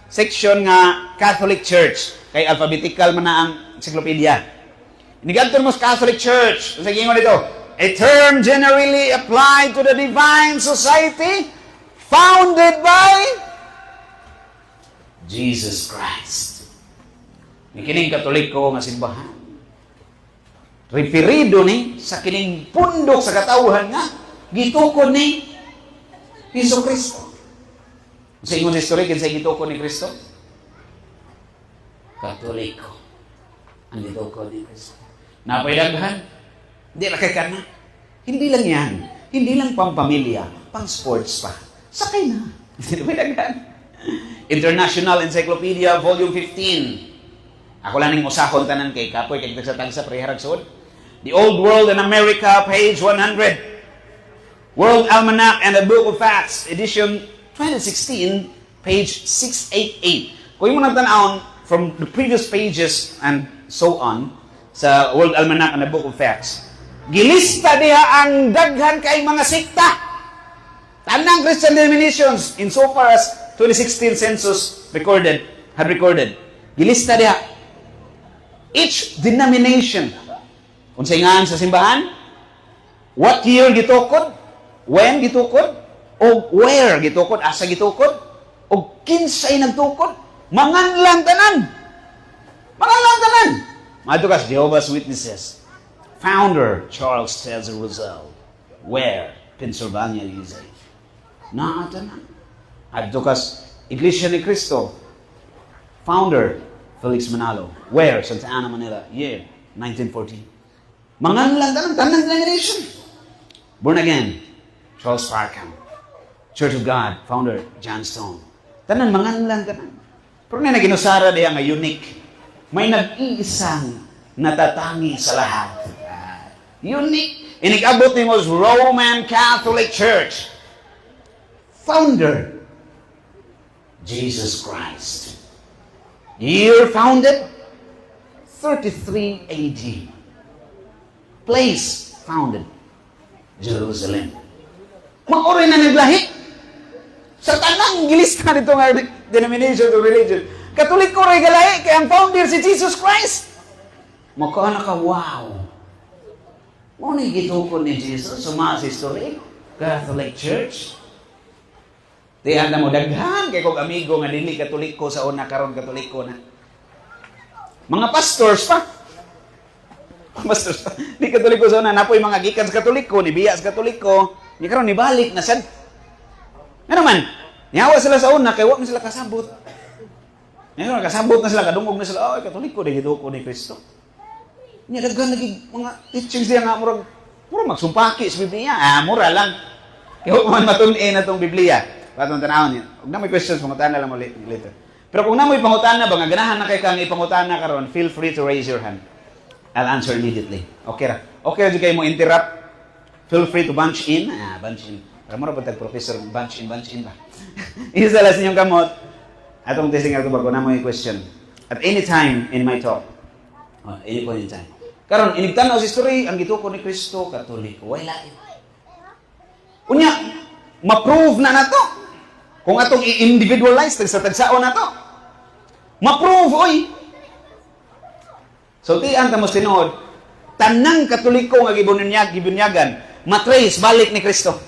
section nga Catholic Church. Kay alphabetical man na ang encyclopedia. Inigadto mo sa Catholic Church. Sa gingon dito, a term generally applied to the divine society founded by Jesus Christ. Kining Katoliko nga simbahan. Referido ni sa kining pundok sa katawhan nga gitukod ni Hesus Kristo. Sa ingon history, kinsa gitukod ni Kristo? Katoliko. Ang gitukod ni Kristo. Napaydaghan? Hindi na kay kana. Hindi lang yan. Hindi lang pampamilya, pang sports pa. Sakay na. May daghan. International Encyclopedia, Volume 15. Ako lang ning usahon tanan kay kapoy kay tagsa-tagsa preharag suod. The Old World in America, page 100. World Almanac and the Book of Facts, edition 2016, page 688. Kung mo nagtanawon from the previous pages and so on sa World Almanac and the Book of Facts, gilista diha ang daghan kay mga sekta. Tanang Christian denominations insofar as 2016 census had recorded. Gilista diha. Each denomination, unsay ngan sa simbahan, what year gitukod, when gitukod, o where gitukod, asa gitukod, o kinsay nagtukod, manganlang tanan. Manganlang tanan. Madukas Jehovah's Witnesses. Founder Charles Cesar Rizal. Where? Pennsylvania, USA. Naatanan. Madukas Iglesia ni Cristo. Founder Felix Manalo. Where? Santa Ana, Manila. Year 1914. Manganlang tanan denomination. Born again, Charles Parkham. Church of God, founder John Stone. Tanan manganlang tanan. Pero na naginusara diya nga unique. May nag-iisang natatangi sa lahat. Unique. Inig-abot ni most Roman Catholic Church. Founder Jesus Christ. Year founded 33 AD. Place founded Jerusalem. Maoray na naglahi. Sa tanang gilista nito nga denomination to religion. Katoliko ray galahi kay ang founder si Jesus Christ. Makaana ka, wow. Mo ni gitukod ni Jesus sa history Catholic Church. Tiyan na mo daghan kay kog amigo nga dili katoliko sa una karon katoliko na. Mga pastors pa. Pastors pa. Di katoliko sa una napoy mga gikan sa katoliko, ni biya sa katoliko, ni karon nibalik na sad. Ano man? Niyawa sila sa una kay wa man sila kasabot. Ngayon kasabot na sila, kadungog na sila, ay katoliko di gitukod ni Kristo. Nya daghan lagi mga teachings diya nga murag magsumpaki sa Biblia. Mura lang. Kaya huwag man matun-in na itong Biblia. Patong tanawon niya. Huwag na may questions, pangutan na lang mo later. Pero kung na mo ipangutan na ba, nga ganahan na kayo kang ipangutan na karon, feel free to raise your hand. I'll answer immediately. Okay ra. Okay ra di kayo mo interrupt. Feel free to bunch in. Bunch in. Para mo ra ba professor, bunch in ba? Isalas ninyong kamot. Atong testing ato ba, kung na mo yung question. At any time in my talk. Any point in time. Karon inigtanaw sa history ang gitukod ni Kristo Katoliko. Way lain. Unya, ma-prove na nato. Kung atong i-individualize sa tagsaon nato. Ma-prove oy. So tiyan ta mo tinuod, tanang Katoliko nga gibunyagan, matrace balik ni Kristo.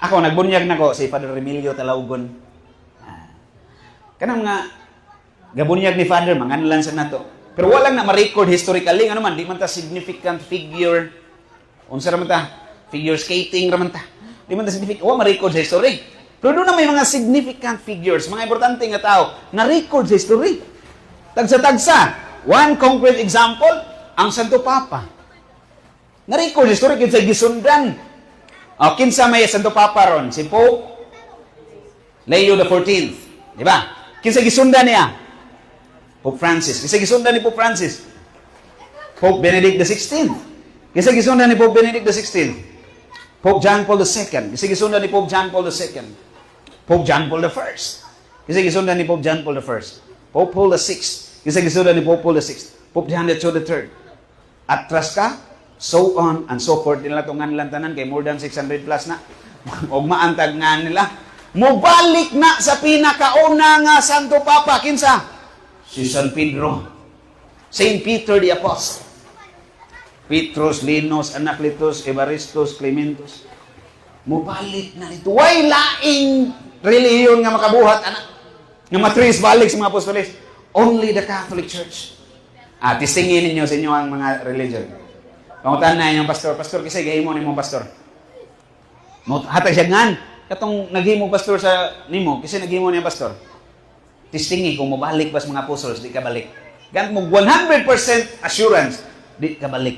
Ako nagbunyag nako si Father Emilio Talaugon. Kanang mga gabunyag ni Father manganlan sa nato. Pero walang na ma-record historically, ano man, di man ta significant figure. Unsa ra man ta? Figure skating ra man ta. Di man ta significant, wa ma-record sa history. Pero doon na may mga significant figures, mga importante nga tao, na-record sa history. Tagsa-tagsa. One concrete example, ang Santo Papa. Na-record sa history, kinsa gisundan. Kinsa may Santo Papa ron? Si Pope Leo XIV. Di ba? Kinsa gisundan niya? Pope Francis. Kinsa gisundan ni Pope Francis? Pope Benedict XVI. Kinsa gisundan ni Pope Benedict XVI? Pope John Paul II. Kinsa gisundan ni Pope John Paul II? Pope John Paul I. Kinsa gisundan ni Pope John Paul I? Pope Paul VI. Kinsa gisundan ni Pope Paul VI? Pope John III. Atras ka, so on and so forth. Nila itong nganlantanan kay more than 600 plus na. Og maantag nga nila. Mubalik na sa pinakauna nga Santo Papa. Kinsa? Si San Pedro. Saint Peter the Apostle. Petrus, Linus, Anacletus, Evaristus, Clementus. Mubalik na ito. Way laing reliyon nga makabuhat, anak. Nga matrace balik sa mga apostoles. Only the Catholic Church. Tistingin ninyo sa inyo ang mga religion. Pangutan na inyong pastor. Pastor, kasi gahimo ni mong pastor. Hatag siya ngan. Katong naghimo pastor sa nimo, kasi naghimo niya pastor. Tistingi kung mabalik ba sa mga apostles, di ka balik. Ganit mo 100% assurance, di ka balik.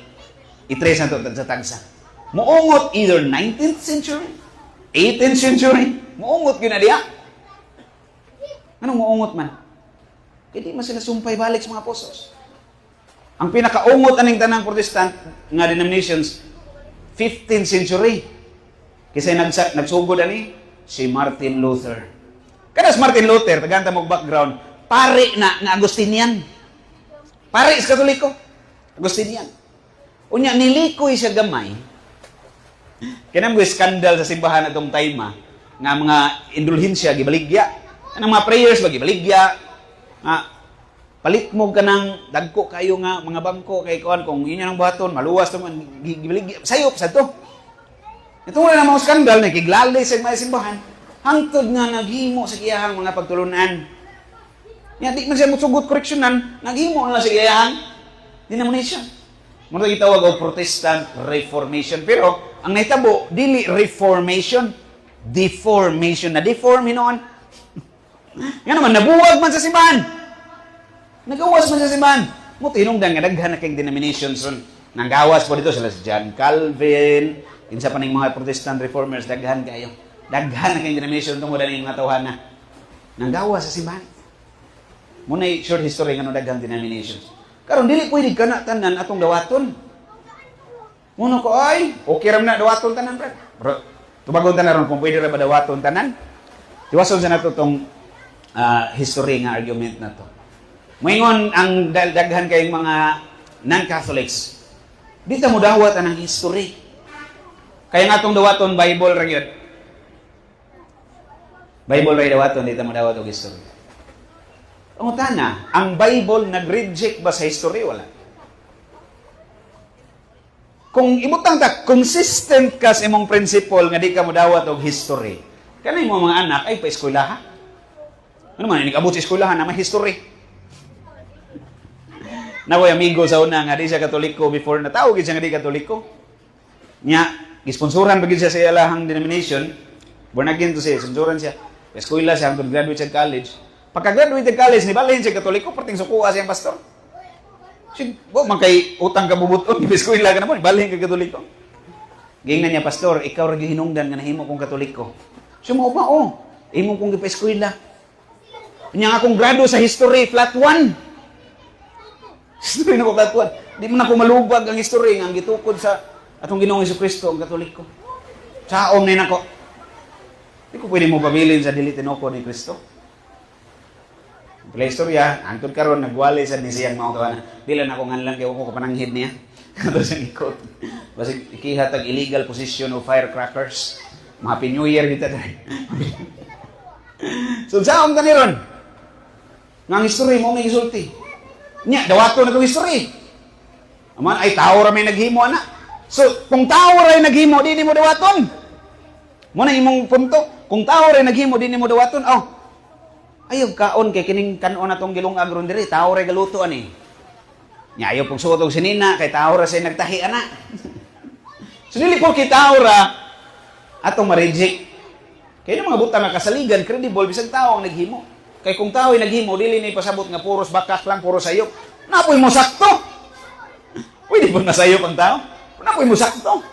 I-trace na ito sa tagsa. Muungot either 19th century, 18th century, Muungot yun na diya. Anong muungot man? Kaya di man sila sumpay balik sa mga apostles. Ang pinakaungot aning tanang Protestant nga denominations, 15th century. Kasi nagsugod ani si Martin Luther. Kada si Martin Luther, tagantang mong background, pare na Agustinian. Pare sa Katoliko. Agustinian. Unya, nilikoy siya gamay. Kaya naman skandal sa simbahan atong time nga mga indulhensya, gibaligya. Ang mga prayers, gibaligya. Palit mo ka ng dagko kayo nga, mga bangko, kay kuan kung yun ang buhaton, maluwas to, gibaligya. Sayop sa to. Ito wala na mga skandal, nakiglalay sa mga simbahan. Hangtod nga naghimo sa kiyahang mga pagtulunan. Di man siya musugot koreksyonan, naghimo na sa kiyahang denomination. Muna gitawag o Protestant Reformation. Pero, ang naitabo, dili Reformation, deformation. Na-deform, hinoon. Nga naman, nabuwag man sa simbahan. Nagawas man sa simbahan. Mo tinungdan nga daghan na kayong denominations ron. Nanggawas po dito sila si John Calvin, kinsa pa ning mga Protestant Reformers, daghan kayo. Daghan na kayong denomination tungod na mga tawhan na. Nanggawas sa simbahan. Muna short history nga no daghang denominations. Karon dili pwede ka na tanan atong dawaton. Muna ko ay, okay ram na dawaton tanan, bro. Tubagon tanan ron kung pwede ra ba dawaton tanan. Tiwason sa nato tong history nga argument na to. Moingon ang daghan kayong mga non-Catholics. Di ta mo dawat anang history. Kaya nga atong dawaton Bible ra gyud. Bible ra dawaton, di ta mo dawat og history. Ang utana, ang Bible nag-reject ba sa history? Wala. Kung ibutang ta, consistent ka sa imong principle nga di ka modawat og history, kanay mo mga anak ay pa-eskwelaha. Ano man, inikabot sa eskwelahan na may history. Nakoy amigo sa una nga di siya Katoliko before natawag siya nga di Katoliko. Nya, gisponsoran bagid siya sa ilahang denomination. Born again to siya, sponsoran siya. Eskwela siya hangtod graduate sa college. Pagka-graduate ng college, nibalhin siya Katoliko, parting sukuha siyang pastor. Siya, man kay utang ka bubuton, ibiskwila ka naman, nibalhin ka Katoliko. Gingnan niya, pastor, ikaw rin hinungdan nga nahimo kong Katoliko. Siya mo pa, imo kong ipeskwila. Kanya nga akong grado sa history, flat 1. History na ko flat 1. Di mo na ko malubag ang history, ang gitukod sa atong Ginoong Jesucristo, ang Katoliko. Saom na nako. Di ko pwede mo pabilin sa dilitinoko ni Kristo. Pila istorya, angkod karon nagwali sa ni siyang mga tawanan. Dila na ko nganlan kay ko kapananghid niya. Kato sa ikot. Basig ikihatag illegal possession of firecrackers. Happy New Year kita dai. So saom ta ni ron. Ngang history mo may gisulti. Nya dawato na tong history. Aman ay tao ra may naghimo ana. So kung tao ra naghimo di mo dawaton. Mo na imong punto. Kung tao ra naghimo di mo dawaton. Ayaw kaon kay kining kanon atong gilungag ron diri, tao ra galuto ani. Nya ayaw pug suot og sinina kay tao ra say nagtahi ana. So dili po kay tao ra atong ma-reject. Kay mga butang nga kasaligan credible bisag tao ang naghimo. Kay kung tao ay naghimo dili ni pasabot nga puros bakak lang, puros sayop. Napoy mo sakto. Pwede po nasayop ang tao. Napoy mo sakto.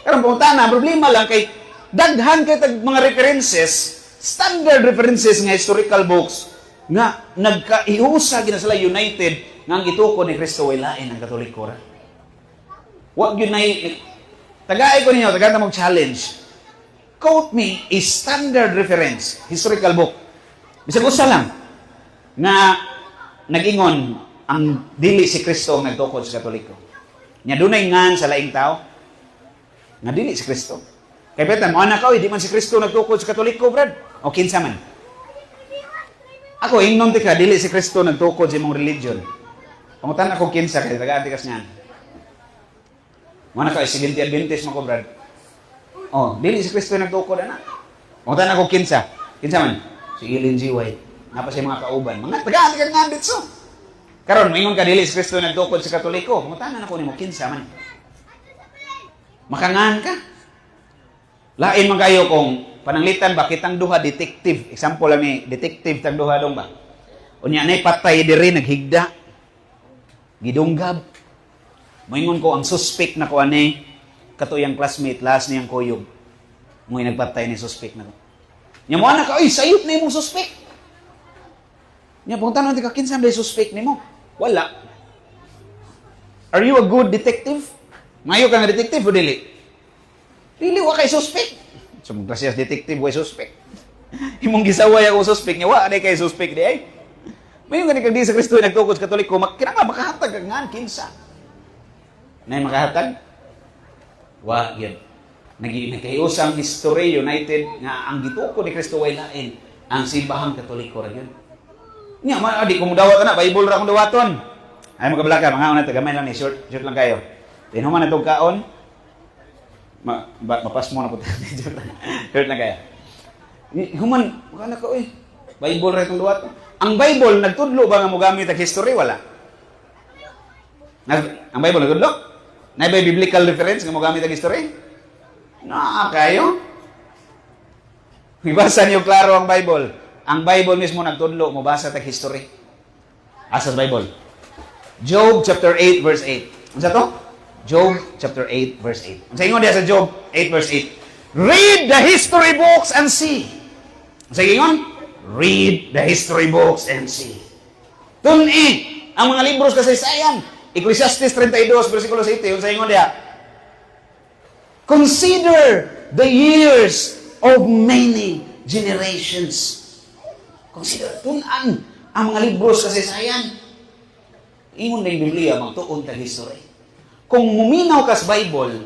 Karon pangutana, problema lang kay daghan kay tag mga references, standard references nga historical books nga nagkaiusa gina sila united nga ang gituko ni Kristo way lain ang Katoliko ra. Wa gyud nay tagaay ko ninyo, tagay mo challenge. Quote me a standard reference historical book. Bisag usa lang nga nag-ingon ang dili si Kristo ang nagtukod sa Katoliko. Nya dunay ngan sa laing tao nga dili si Kristo. Kay betan mo anak ko, di man si Kristo nagtukod sa Katoliko, brad. O kinsa man. Ako ingnon ti ka dili si Kristo nagtukod sa imong religion. Pangutan ako kinsa kay taga-anti kas niyan. Mo na ka Seventh Adventist mo ko, brad. Dili si Kristo nagtukod ana. Pangutan ako kinsa. Kinsa man? Si Ellen G. White. Napa siya mga kauban. Mga taga-anti kas niyan ditso. Karon moingon ka dili si Kristo nagtukod sa Katoliko. Pangutan ako nimo kinsa man. Makangan ka. Lain man kayo kung pananglitan ba kitang duha detective. Example lang ni detective tang duha dong ba. Unya nay patay diri naghigda. Gidunggab. Moingon ko ang suspect na ko ani katuyang classmate last niyang kuyog. Moy nagpatay ni suspect na ko. Nya mo na ka, oy, sayop na imong suspect. Nya pung tanong ka kinsa may suspect nimo? Wala. Are you a good detective? Mayo ka nga detective o dili? Dili wa kay suspect. So mong klaseng detective wa suspect. Imong gisaway ako suspect nya wa kay suspect di ay. Mayo gani kag di sa Kristo nagtukod sa Katoliko, kinahanglan makahatag kag ngan kinsa. Nay makahatag? Wa gyud. Nagkahiusang History United nga ang gitukod ni Kristo way lain ang simbahang Katoliko ra gyud. Nya di ko mudawat na Bible ra akong dawaton. Ay magkabalaka mga una tagamay lang ni short lang kayo. Tinuman na itong kaon. Mapas mo na po. Short lang kayo. Human, makana ka, uy. Bible ra itong dawaton. Ang Bible, nagtudlo ba nga mo gamit ang history? Wala. Ang Bible, nagtudlo? Na ba biblical reference nga mo gamit ang history? Kayo? Ibasa niyo klaro ang Bible. Ang Bible mismo nagtudlo, mo basa tag history. Asa sa Bible? Job chapter 8 verse 8. Ano sa to? Job chapter 8 verse 8. Ang sa ingon diya sa Job 8 verse 8. Read the history books and see. Ang sa ingon? Read the history books and see. Tun-i ang mga libros kasaysayan. Ecclesiastes 32 versikulo 7. Ang sa ingon diya. Consider the years of many generations. Consider, tunan ang mga libros kasaysayan. Ingon na yung Biblia, magtuon tag history. Kung muminaw ka sa Bible,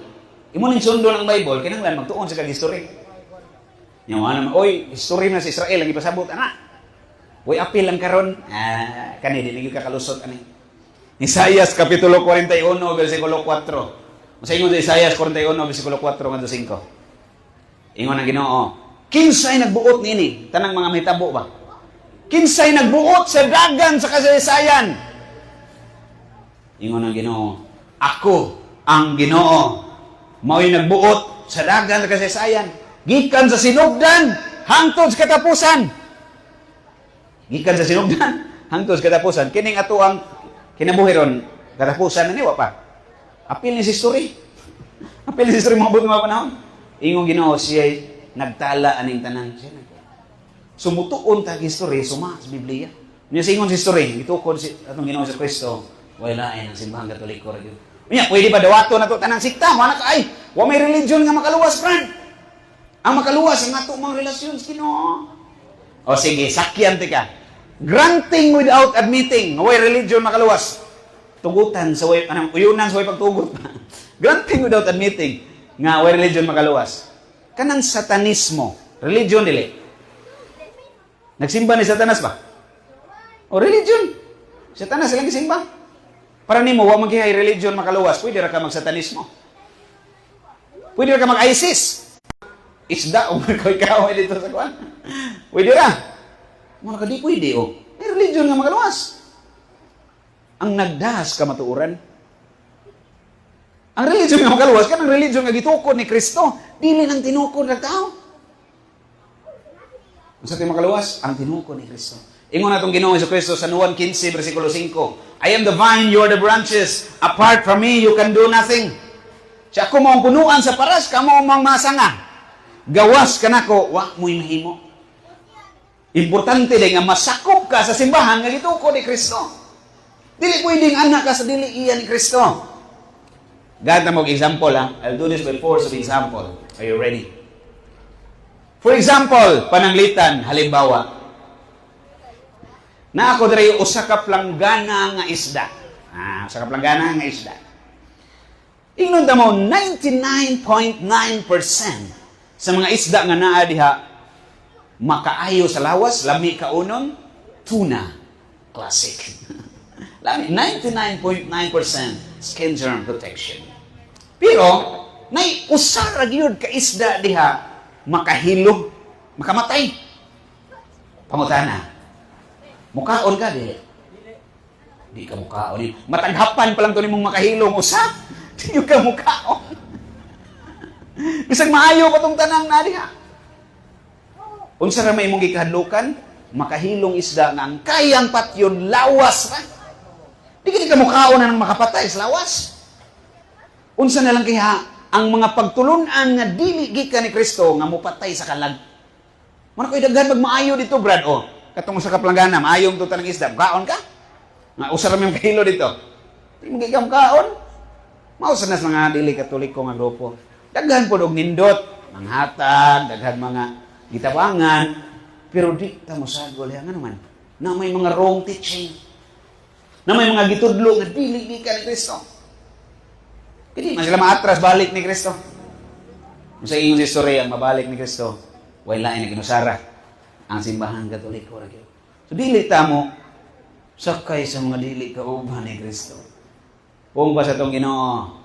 imo ning sundo ng Bible, kinahanglan magtuon sa kag history. Yung ano, oy, history na sa Israel ang ipasabot ana. Oy, apil lang karon. Kani di naging kakalusot ani. Isaias kapitulo 41 versikulo 4. Sa ingon sa Isaias 41, versikulo 4, nga 5. Ingon ang Ginoo, kinsay nagbuot nini? Tanang mga mahitabo ba? Kinsay nagbuot sa dagan sa kasaysayan? Ingon ang Ginoo, ako ang Ginoo. Mao'y nagbuot sa dagan sa kasaysayan. Gikan sa sinugdan, hangtod sa katapusan. Gikan sa sinugdan, hangtod sa katapusan. Kining ato ang kinabuhi ron, katapusan na niwa pa. Apil ni history. Apil ni history mga buti mga panahon. Ingong Ginoo siya nagtala aning tanan. Sumutuon tag history, suma sa Biblia. Niya sa ingon history, itukod si atong Ginoo sa Kristo, wala ay ang simbahang Katoliko ra gyud. Unya, pwede ba dawato na to tanang sikta? Wala ka ay, wa may religion nga makaluwas, friend. Ang makaluwas ang ato mga relasyon sa Ginoo. O sige, sakyan ti ka. Granting without admitting, way religion makaluwas. Tugutan sa way, uyunan sa way pagtugot. Granting without admitting nga way religion makaluwas. Kanang satanismo, religion dili. Nagsimba ni Satanas ba? O religion. Satanas lang gisimba. Para nimo wa maghihay religion makaluwas, pwede ra ka mag-satanismo. Pwede ra ka mag-ISIS. Isda o ikaw dito sa kuan. Pwede ra. Mga kadi pwede o. May religion nga makaluwas. Ang nagdahas ka matuuran. Ang religion nga makaluwas, kanang religion nga gitukod ni Kristo, dili nang tinukod ng tao. Sa tayo makaluwas, ang tinukod ni Kristo. Ingon natong Ginoo sa Kristo sa Juan 15, versikulo 5. I am the vine, you are the branches. Apart from me, you can do nothing. Siya ako mo ang punuan sa paras, kamo ang masanga. Gawas ka nako, wa mo'y mahimo. Importante din nga masakop ka sa simbahan nga gitukod ni Kristo. Dili pwedeng anak ka sa dili iya ni Kristo. God na mag-example ha. I'll do this by force of example. Are you ready? For example, pananglitan, halimbawa. Na ako diri usa ka planggana nga isda. Usa ka planggana nga isda. Ingnon ta mo 99.9% sa mga isda nga naa diha makaayo sa lawas, lami kaunon, tuna. Classic. 99.9% skin germ protection. Pero, may usara gyud ka isda diha makahilo, makamatay. Pangutana. Mukaon ka di? Di ka mukaon. Mataghapan pa lang to nimong makahilong usa. Di ka mukaon. Bisag maayo pa tong tanang na diha. Unsa ra may imong gikahadlukan? Makahilong isda nga ang kayang patyon lawas ra. Di ka mukhaon na ng makapatay sa lawas. Unsa na lang kaya ang mga pagtulunan nga dili gikan ni Kristo nga mupatay sa kalag. Mana ko'y daghan magmaayo dito, Brad. O, katong sa kaplangana, maayong to tanang isda. Kaon ka? Nga, usara mo yung kahilo dito. Hindi mo kikam kaon. Mausar na sa mga dili katoliko nga grupo. Daghan po og nindot, manghatag, daghan mga gitabangan, pero di ta mo sagol nga naman. Na may mga wrong teaching. Na may mga gitudlo nga dili di ka ni Kristo. Kini man sila maatras balik ni Kristo. Sa iyong istorya ang mabalik ni Kristo, wala ay naginusara ang simbahan katoliko ra gyud. So dili ta mo sakay sa mga dili kauban ni Kristo. Kung ba sa itong Ginoo,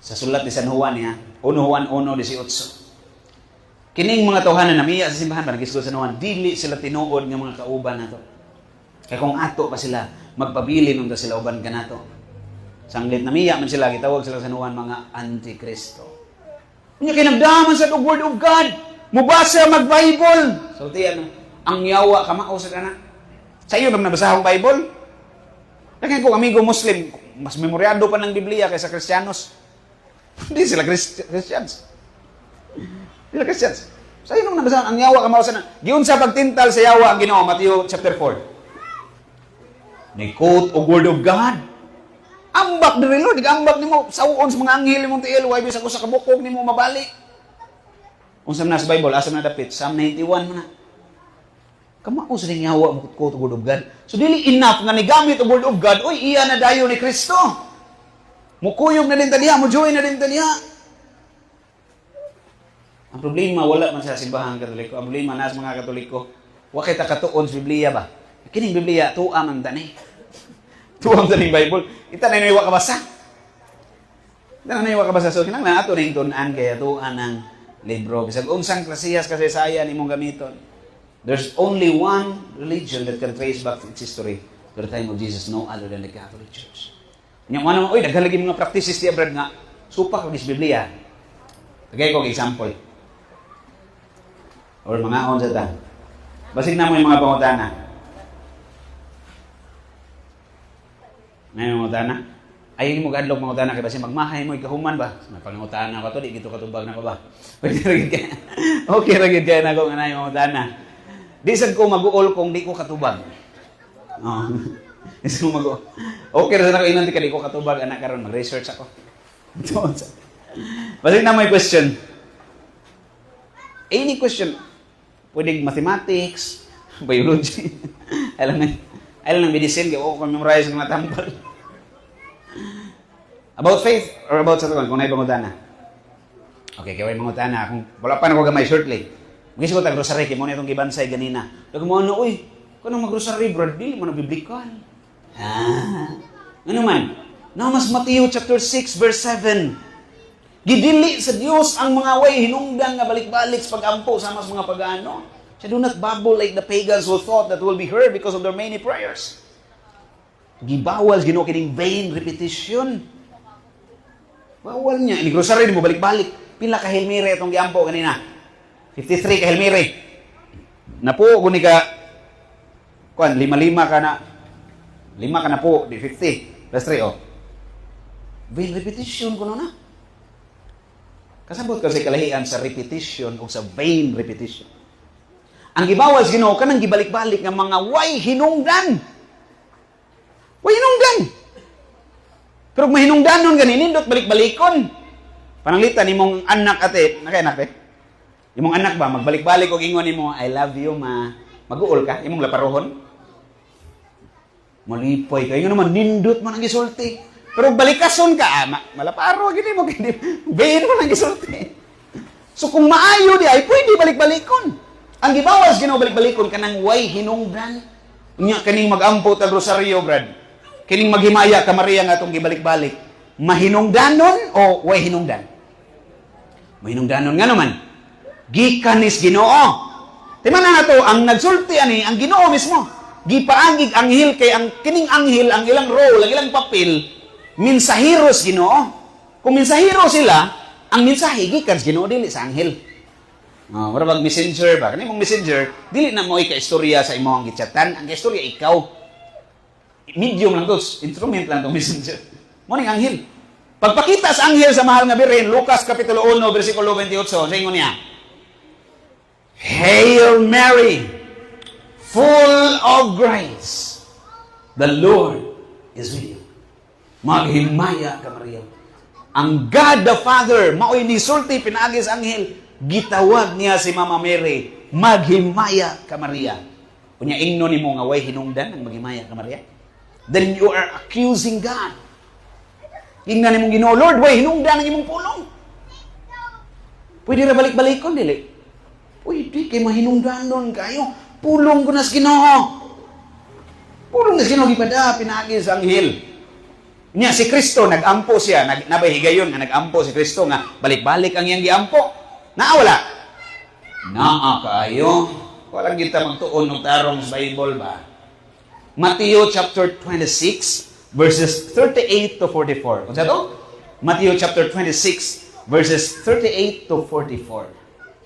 sa sulat ni San Juan niya, 1 Juan 1:18. Kining mga tawhanan na miya sa simbahan, nag-isgo sa San Juan, dili sila tinuod ng mga kauban nato. Kaya kung ato pa sila, magpabilin nung sila uban ka nato. Sanglit na miya man sila, gitawag sila sa San Juan, mga anti-Kristo. Kanya kinagdaman sa Word of God, mubasa mag-Bible. So, tiyan, ang yawa, kamao sa kana. Sa iyo, nang nabasa akong Bible, kaya kung amigo Muslim, mas memoryado pa ng Biblia kaysa Kristiyanos. Hindi sila Christians. Sila Christians. Sa iyo nung nabasa ang yawa kamao sa giun sa pagtintal sa yawa ang Ginoo, Matthew chapter 4. Ni quote og Word of God. Ambak diri Lord, ambak nimo sauon sa mga anghel imong tiil, way bisag usa ka bukog nimo mabalik. Unsa man sa Bible, asa na dapit? Psalm 91 man na. Kamao sa ning yawa mo quote og Word of God. So dili enough nga nigamit og Word of God, oy iya na dayon ni Kristo. Mukuyog na din tadiha, mujoy na din tadiha. Ang problema, wala man sa simbahan katoliko. Ang problema na sa mga katoliko, wa kita katuon sa Biblia ba? Kining Biblia, tuwa man tani. Tuwa man tani Bible. Ita na iwa ka basa. Ita na iwa ka basa. So, kinang ato na yung tunan kaya tuwan ng libro. Bisag unsang klasiyas kasi sayan imong gamiton. There's only one religion that can trace back its history to the time of Jesus, no other than the Catholic Church. Yung ano, oy, naghalagi mga practices niya, Brad, nga, supak kag Biblia. Tagay ko example. Or mga on sa ta. Basig na mo yung mga pangutana. May mga pangutana? Ay, mo gadlok pangutana kay basi magmahay mo ikahuman ba? May pangutana ka to, di gito katubag na ko ba? Pwede ra gid kay. Okay ra gid kay na ko nga na yung pangutana. Di sad ko mag-uol kung di ko katubag. Oh. Isa mo mag-uol. Okay ra sa ako inon di ka di ko katubag anak karon mag-research ako. Basi na may question. Any question. Pwedeng mathematics, biology. Alam ng medicine, kaya ako memorize ng matambal. About faith or about sa tuwan, kung naibangutana. Okay, kaya ibangutana. Kung wala pa na ko gamay shortly. Magkisi ko tag-rosary, kaya mo na itong gibansay ganina. Kaya mo ano, uy, kung nang mag-rosary, bro, di mo na biblikal. Ano man? Now, mas Matthew chapter 6, verse 7. Gidili sa Dios ang mga way hinungdan nga balik-balik sa pag-ampo sa mas mga pag-ano. Siya do not babble like the pagans who thought that will be heard because of their many prayers. Gibawal Ginoo kining vain repetition. Bawal niya. Ini grocery mo balik-balik. Pila ka Hail Mary itong giampo kanina? 53 ka Hail Mary. Napo guni ka kuan 5 ka na. 5 ka na po, di 50. Plus 3 oh. Vain repetition kuno na. Kasabot kasi kalahian sa repetition o sa vain repetition. Ang gibawal sa Ginoo kanang gibalik-balik nga mga way hinungdan. Way hinungdan. Pero kung mahinungdanon ganin nindot balik-balikon. Pananglitan imong anak ate, nakay-anak eh. Imong anak ba magbalik-balik og ingon nimo I love you ma. Mag-uol ka imong laparohon. Malipay kayo naman nindot man ang gisulti. Pero balikason ka, malaparo, gini mo, bayin mo lang gisulti. So kung maayo di ay, pwede balik-balikon. Ang gibawas, Ginoo balik-balikon, kanang way hinungdan. Nya kaning mag-ampo tag rosaryo, Brad. Kining maghimaya ka Maria nga itong gibalik-balik. Mahinungdanon o way hinungdan? Mahinungdanon nga naman. Gikanis Ginoo. Tima na nga to, ang nagsulti ani, ang Ginoo mismo. Gipaagig anghel kay ang kining anghel, ang ilang role, ang ilang papel, mensaheros Ginoo. Kung mensahero sila, ang mensahe gikan sa Ginoo dili sa anghel. Mura bang messenger ba? Kani mong messenger, dili na mo ika-istorya sa imong gichatan, ang istorya ikaw. Medium lang to, instrument lang to messenger. Mo ning anghel. Pagpakita sa anghel sa mahal nga birin, Lucas kapitulo 1 bersikulo 28, sa ingon niya. Hail Mary, full of grace. The Lord is with you. Maghimaya ka, Maria. Ang God the Father, mao'y nisulti pinagis anghel, gitawag niya si Mama Mary, maghimaya ka, Maria. Kunya ingno nimo nga way hinungdan ang maghimaya ka, Maria. Then you are accusing God. Ingnan nimong Ginoo, Lord, way hinungdan ang imong pulong. Pwede ra balik-balikon dili. Pwede kay mahinungdanon kayo. Pulong ko na sa Ginoo. Pulong na sa Ginoo gipada pinagis anghel. Niya si Kristo nagampo siya, nabay higayon nga nagampo si Kristo nga balik-balik ang iyang giampo. Wala. Naa kayo. Walang kita magtuon og tarong sa Bible ba? Matthew chapter 26 verses 38 to 44. Unsa to? Matthew chapter 26 verses 38 to 44.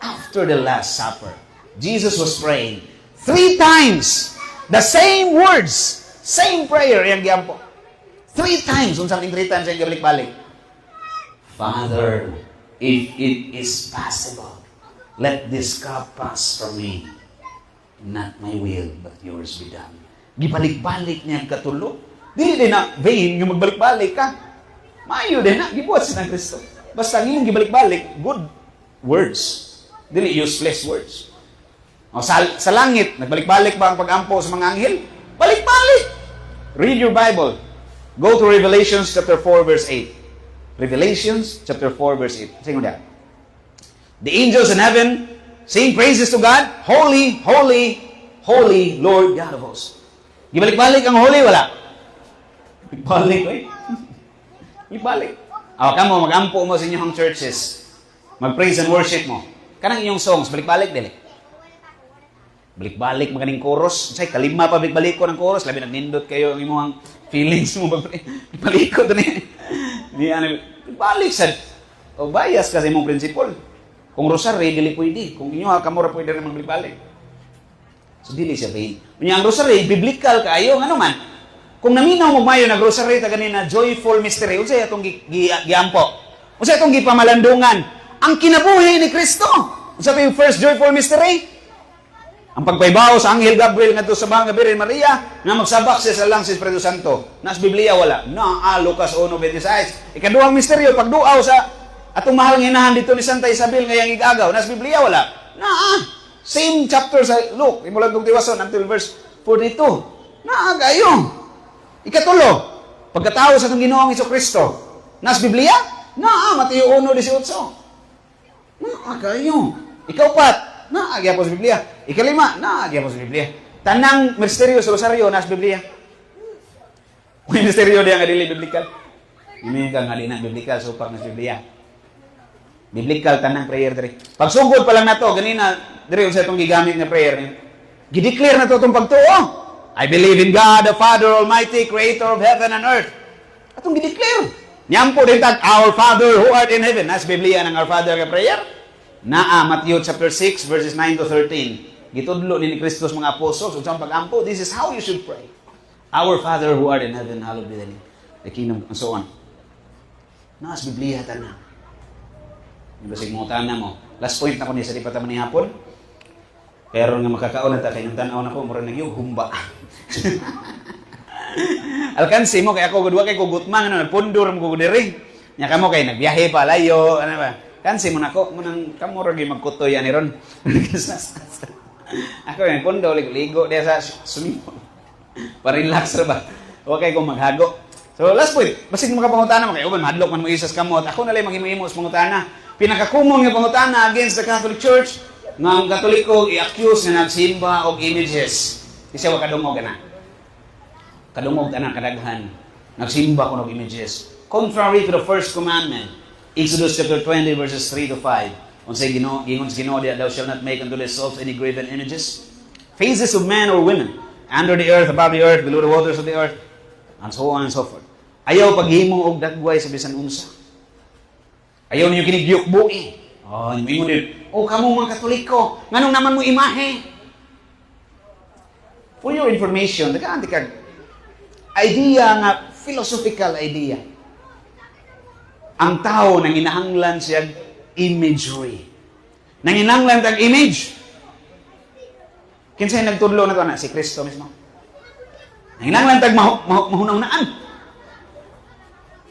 After the Last Supper, Jesus was praying 3 times the same words, same prayer yang giampo. 3 times, unsang 3 times yung balik-balik. Father, if it is possible, let this cup pass from me. Not my will, but yours be done. Gibalik-balik niya katulo. Dili din na vain yung magbalik-balik ka. Maayo din na, gibuhat siya ng Kristo. Basta yung gibalik-balik, good words. Dili useless words. O, sa langit, nagbalik-balik ba ang pag-ampo sa mga anghel? Balik-balik! Read your Bible. Go to Revelations chapter 4 verse 8. Revelations chapter 4 verse 8. Sing that. The angels in heaven sing praises to God. Holy, holy, holy Lord God of hosts. Gibalik-balik ang holy, wala. Balik, oy. Ibalik. Kamo mag-ampo mo sa inyong churches. Mag-praise and worship mo. Kanang inyong songs, balik-balik dili. Balik-balik maganing chorus. Say kalima pa balik-balik ko ng chorus, labi nindot kayo ang imong feelings mo balik ko ni. Di balik sa o bias kasi imong principle. Kung rosary dili pwede, kung inyo kamura pwede rin magbalik-balik. So dili siya vain. Unya ang rosary biblical kaayo ngano man. Kung naminaw mo mayo nag rosary ta ganina joyful mystery, unsay atong giampo? Unsay atong gipamalandungan? Ang kinabuhi ni Kristo. Unsa pa yung first joyful mystery? Ang pagpaybaw sa Anghel Gabriel ngadto sa Banga Birhen Maria nga magsabak siya sa lang sa Espiritu Santo. Nas Biblia wala. Lucas 1:26. Ikaduhang misteryo pagduaw sa atong mahal nga inahan dito ni Santa Isabel nga yang igagaw. Nas Biblia wala. Same chapter sa Luke, imula tong tiwason until verse 42. Gayo. Ikatulo, pagkatao sa atong Ginoong Hesukristo. Nas Biblia? Mateo 1:18. Gayo. Ikaw pat, nagyapon sa Biblia. Ikalima, nagyapon sa Biblia. Tanang misteryo sa rosaryo, nas Biblia. May misteryo diya nga dili biblical. Hindi ka nga di na biblical, so pag nas Biblia. Biblical, tanang prayer diri. Pagsugod pa lang na to, ganina, diri sa itong gigamit na prayer. Gideclare na to itong pagtuo. I believe in God, the Father Almighty, Creator of heaven and earth. Atong gideclare. Nyampo din tag, Our Father who art in heaven. Nas Biblia ng Our Father ka prayer. Matthew chapter 6 verses 9 to 13. Gitudlo ni Kristo sa mga apostles ug sa pag-ampo, this is how you should pray. Our Father who art in heaven, hallowed be thy name. The kingdom and so on. Nas Biblia tanan. Ibasig mo tanan mo. Last point na ko ni sa dipata man ni hapon. Pero nga makakaon na ta kay nang tan-aw na ko mura nagyug humba. Alkansi mo kay ako gudwa kay kugutman ano nagpundur mo diri. Nya kamo kay nagbiyahe pa layo ano ba. Kansi mo nako mo nang kamo ra gyud magkutoy ani ron. Ako yung pundo ligo diya sa swimming pool. Pa-relax ra ba. Okay kung maghago. So last point, basig makapangutana mo kay uban madlok man mo isas kamot. Ako na lay maghimo-himo sa pangutana. Pinakakumong nga pangutana against the Catholic Church nga ang Katoliko i-accuse nga nagsimba og images. Kasi wa kadungog kana. Kadungog kana kadaghan. Nagsimba ko og images. Contrary to the first commandment, Exodus chapter 20 verses 3 to 5. Unsay gingon sa Ginoo diha, thou shalt not make unto thyself any graven images, faces of men or women, under the earth, above the earth, below the waters of the earth, and so on and so forth. Ayaw paghimo og dagway sa bisan unsa. Ayaw ninyo kinigyukbui. Ingon din, kamo mga Katoliko, nganong naman mo imahe? For your information, dagaan kag idea nga philosophical idea. Ang tao nang inahanglan siya imagery. Nanginanglan tag image. Kinsay nagtudlo na to na si Kristo mismo. Nangilanglan tag mahunahunaan.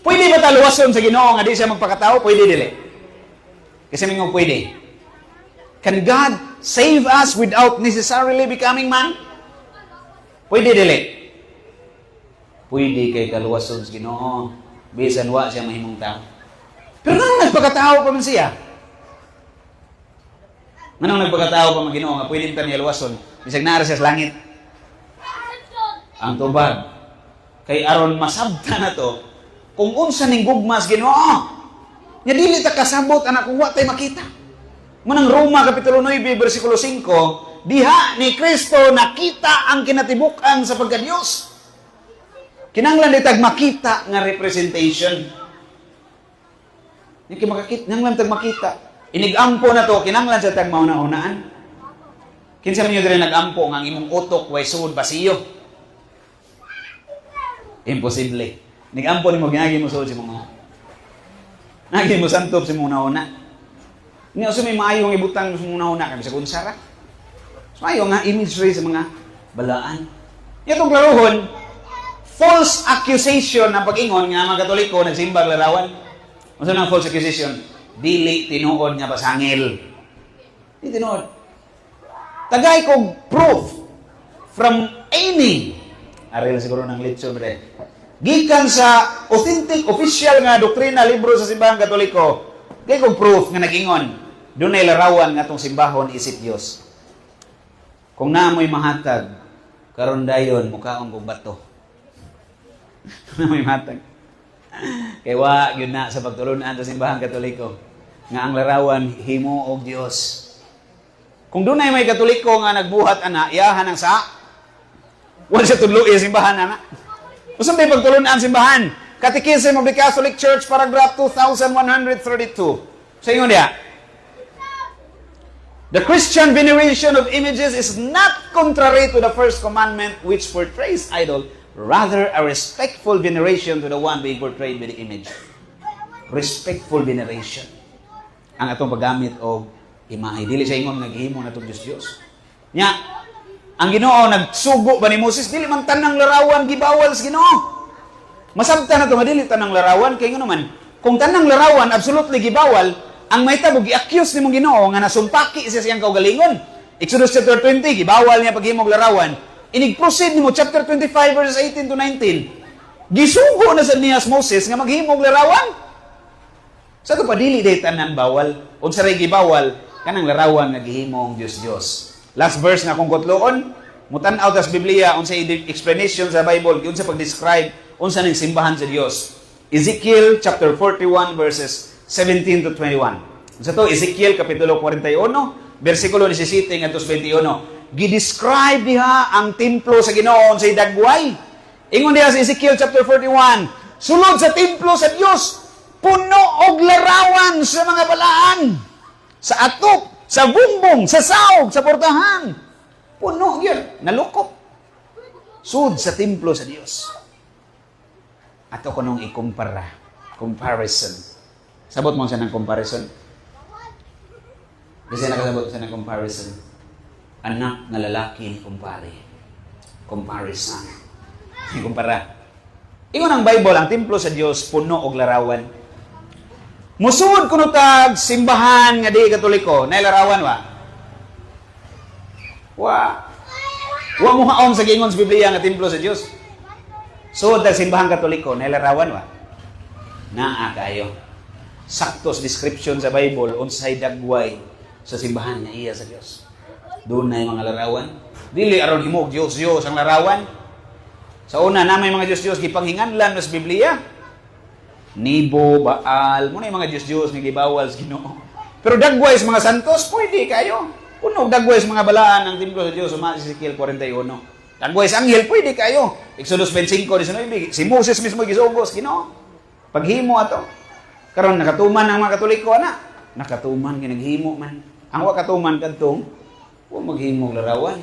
Pwede ba taluwason sa Ginoo nga di siya magpakatao? Pwede dili. Kasi mingo pwede. Can God save us without necessarily becoming man? Pwede dili. Pwede kay kaluwason sa Ginoo. Bisan wa siya mahimong tao. Pero nang nagpakatao pa man siya. Nang nagpakatao pa man Ginoo nga pwede ta niya luwason. Bisag naa siya sa langit. Ang tubag. Kay aron masabta na to, kung unsa ning gugmas Ginoo, nya dili ta kasabot anak kung wa tay makita. Manang Roma kapitulo 9 bersikulo 5, diha ni Kristo nakita ang kinatibuk-an sa pagka-Dios. Kinanglan ditag makita nga representation. Nya kinanglan tag makita. Inigampo na to, kinanglan sa tag mauna-unaan. Kinsa man diri nagampo nga ang imong utok way sud basiyo. Imposible. Nigampo ni mo ginagi mo sud si mga. Nagi mo santop si mga una. Niya so may maayong ibutang sa mga una kami sa kunsara. Maayong nga imagery sa mga balaan. Itong klaruhon, false accusation na pag-ingon nga mga Katoliko nagsimba larawan. Unsa nang false accusation? Dili tinuod nga pasangil. Dili tinuod. Tagay kog proof from any aril siguro ng litso bre. Gikan sa authentic official nga doktrina libro sa simbahang Katoliko, gay kog proof nga nag-ingon dunay larawan nga tong simbahon isip Dios. Kung naamoy mahatag karon dayon mukaon kog bato. Naamoy mahatag. Kay wa gyud na sa pagtulunan sa simbahang Katoliko nga ang larawan himo og Dios. Kung dunay may Katoliko nga nagbuhat ana iyahan ang sa wala siya tudloy simbahan ana. Usa may pagtulunan simbahan. Catechism of the Catholic Church, paragraph 2132. Sa ingon diha. The Christian veneration of images is not contrary to the first commandment which portrays idol, rather a respectful veneration to the one being portrayed by the image. Respectful veneration. Ang atong paggamit og imahe. Dili siya ingon naghimo na itong Diyos. Nya, ang Ginoo nagsugo ba ni Moses, dili man tanang larawan gibawal sa Ginoo. Masabta na to madili tanang larawan kay ngano man. Kung tanang larawan absolutely gibawal, ang mahitabo gi-accuse nimong Ginoo nga nasumpaki siya siyang kaugalingon. Exodus chapter 20 gibawal niya paghimog larawan. Inig-proceed nimo chapter 25 verses 18 to 19. Gisugo na sa niyas Moses nga maghimog larawan. Sa to pa dili day tanan bawal. Unsa ray gibawal kanang larawan nga gihimong Dios. Last verse na kung kutloon, mutan-aw tas Biblia unsa explanation sa Bible, unsa pag-describe unsa ning simbahan sa Dios. Ezekiel chapter 41 verses 17 to 21. Unsa to Ezekiel kapitulo 41, bersikulo 17 ngadto 21. Gi-describe diha ang templo sa Ginoo unsay dagway. Ingon diha sa Ezekiel chapter 41, sulod sa templo sa Dios, puno og larawan sa mga balaan, sa atop, sa bumbong, sa saog, sa portahan. Puno yun. Nalukop. Sud sa templo sa Dios. Ato ko nung ikumpara. Comparison. Sabot mo siya ng comparison. Kasi nakasabot siya ng comparison. Anak na lalaki ni kumpare. Comparison. Ikumpara. Ingon ang Bible, ang templo sa Dios puno og larawan. Musud kuno tag simbahan nga di Katoliko, nay larawan wa. Wa mo haom sa gingon sa Biblia nga templo sa Dios. Sud tag simbahan Katoliko, nay larawan wa. Naa kayo. Sakto sa description sa Bible unsay dagway sa simbahan nga iya sa Dios. Doon na mga larawan. Dili aron himog Dios ang larawan. Sa una na may mga Dios gipanghinganlan sa Biblia. Nibo, Baal, muna yung mga Diyos nga gibawal sa Ginoo. Pero dagway sa mga santos, pwede kayo. Puno dagway sa mga balaan ng templo sa Diyos, sa Ezekiel 41. Dagway sa anghel, pwede kayo. Exodus 25:19, si Moses mismo gisugos, Ginoo. Paghimo ato. Karon nakatuman ang mga Katoliko ana. Nakatuman ginaghimo man. Ang wa katuman kadtong wa maghimo larawan.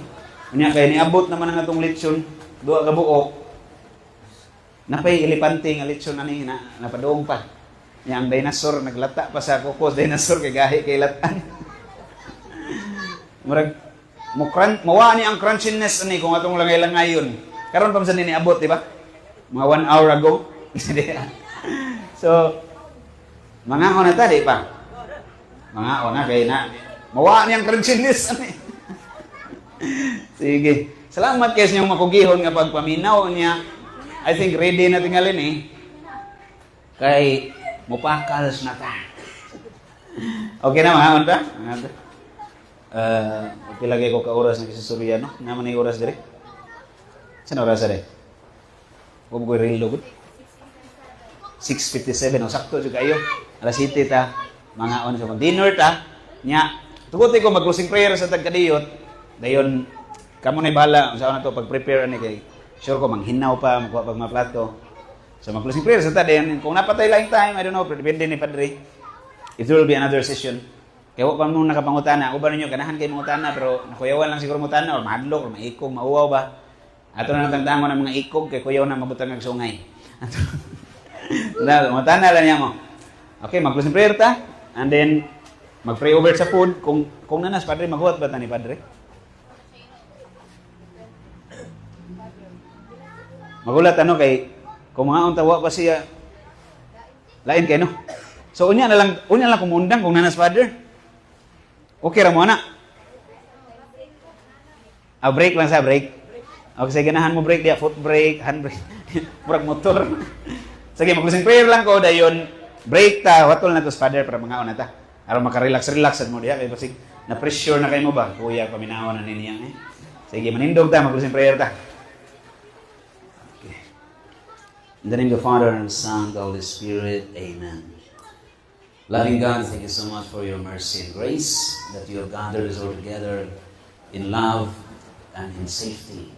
Unya kay niabot naman ang atong letsyon, duha ka buok. Napay elepante nga lechon ani na napadoong pa. Nya ang dinosaur naglata pa sa kukos dinosaur kay gahi kay latan. Murag Mawa ni ang crunchiness ani kung atong langay-langay yun. Karon pa sa nini abot, di ba? Mga 1 hour ago. So, mga na ta, di pa? Mga na, kaya na. Mawa ni ang crunchiness ani. Sige. Salamat kayo sa inyong makugihon nga pagpaminaw niya. I think ready na tingalin eh. Kay mupakals na ta. Okay na mga unta? Pilagay ko ka oras na kisusurya, no? Naman yung oras dire? Saan oras dire? Huwag ko real lugod. 6:57, no? Sakto juga kayo. Alas 7 ta. Mga on sa dinner ta. Nya, tuguti ko mag-closing prayer sa tagkadiyot. Dayon, kamo na bahala sa na to pag-prepare ani kay sure ko manghinaw pa magkuha pag maplato. So mag-closing prayer sa tadin. Kung napatay lang time, I don't know, depende ni Padre. It will be another session. Kaya pa mo nakapangutana. Uban ninyo, ganahan kayo mangutana, pero nakuyawan lang siguro mangutana, or mahadlok, or maikog, mauwaw ba? Ato na natagdahan ko ng mga ikog, kaya kuyaw na mabutang ng sungay. Mangutana lang niya mo. Okay, mag-closing prayer ta. And then, mag-pray over sa food. Kung nanas, Padre, maghuwat ba ta ni Padre? Magulat ano kay kung mga untawa pa siya lain kay no. So unya lang kumundang kung nanas Father. Okay ra mo na. Break lang sa break. Okay, sige ganahan mo break dia, foot brake, hand brake, brake motor. Sige mag-closing prayer lang ko dayon. Break ta, watol na to sa Father para mga una ta. Aron maka-relax mo diha kay basig na pressure na kay mo ba? Kuya paminawan na niya eh. Sige manindog ta, mag-closing prayer ta. In the name of the Father, and the Son, and the Holy Spirit, amen. Loving God, thank you so much for your mercy and grace that you have gathered us all together in love and in safety.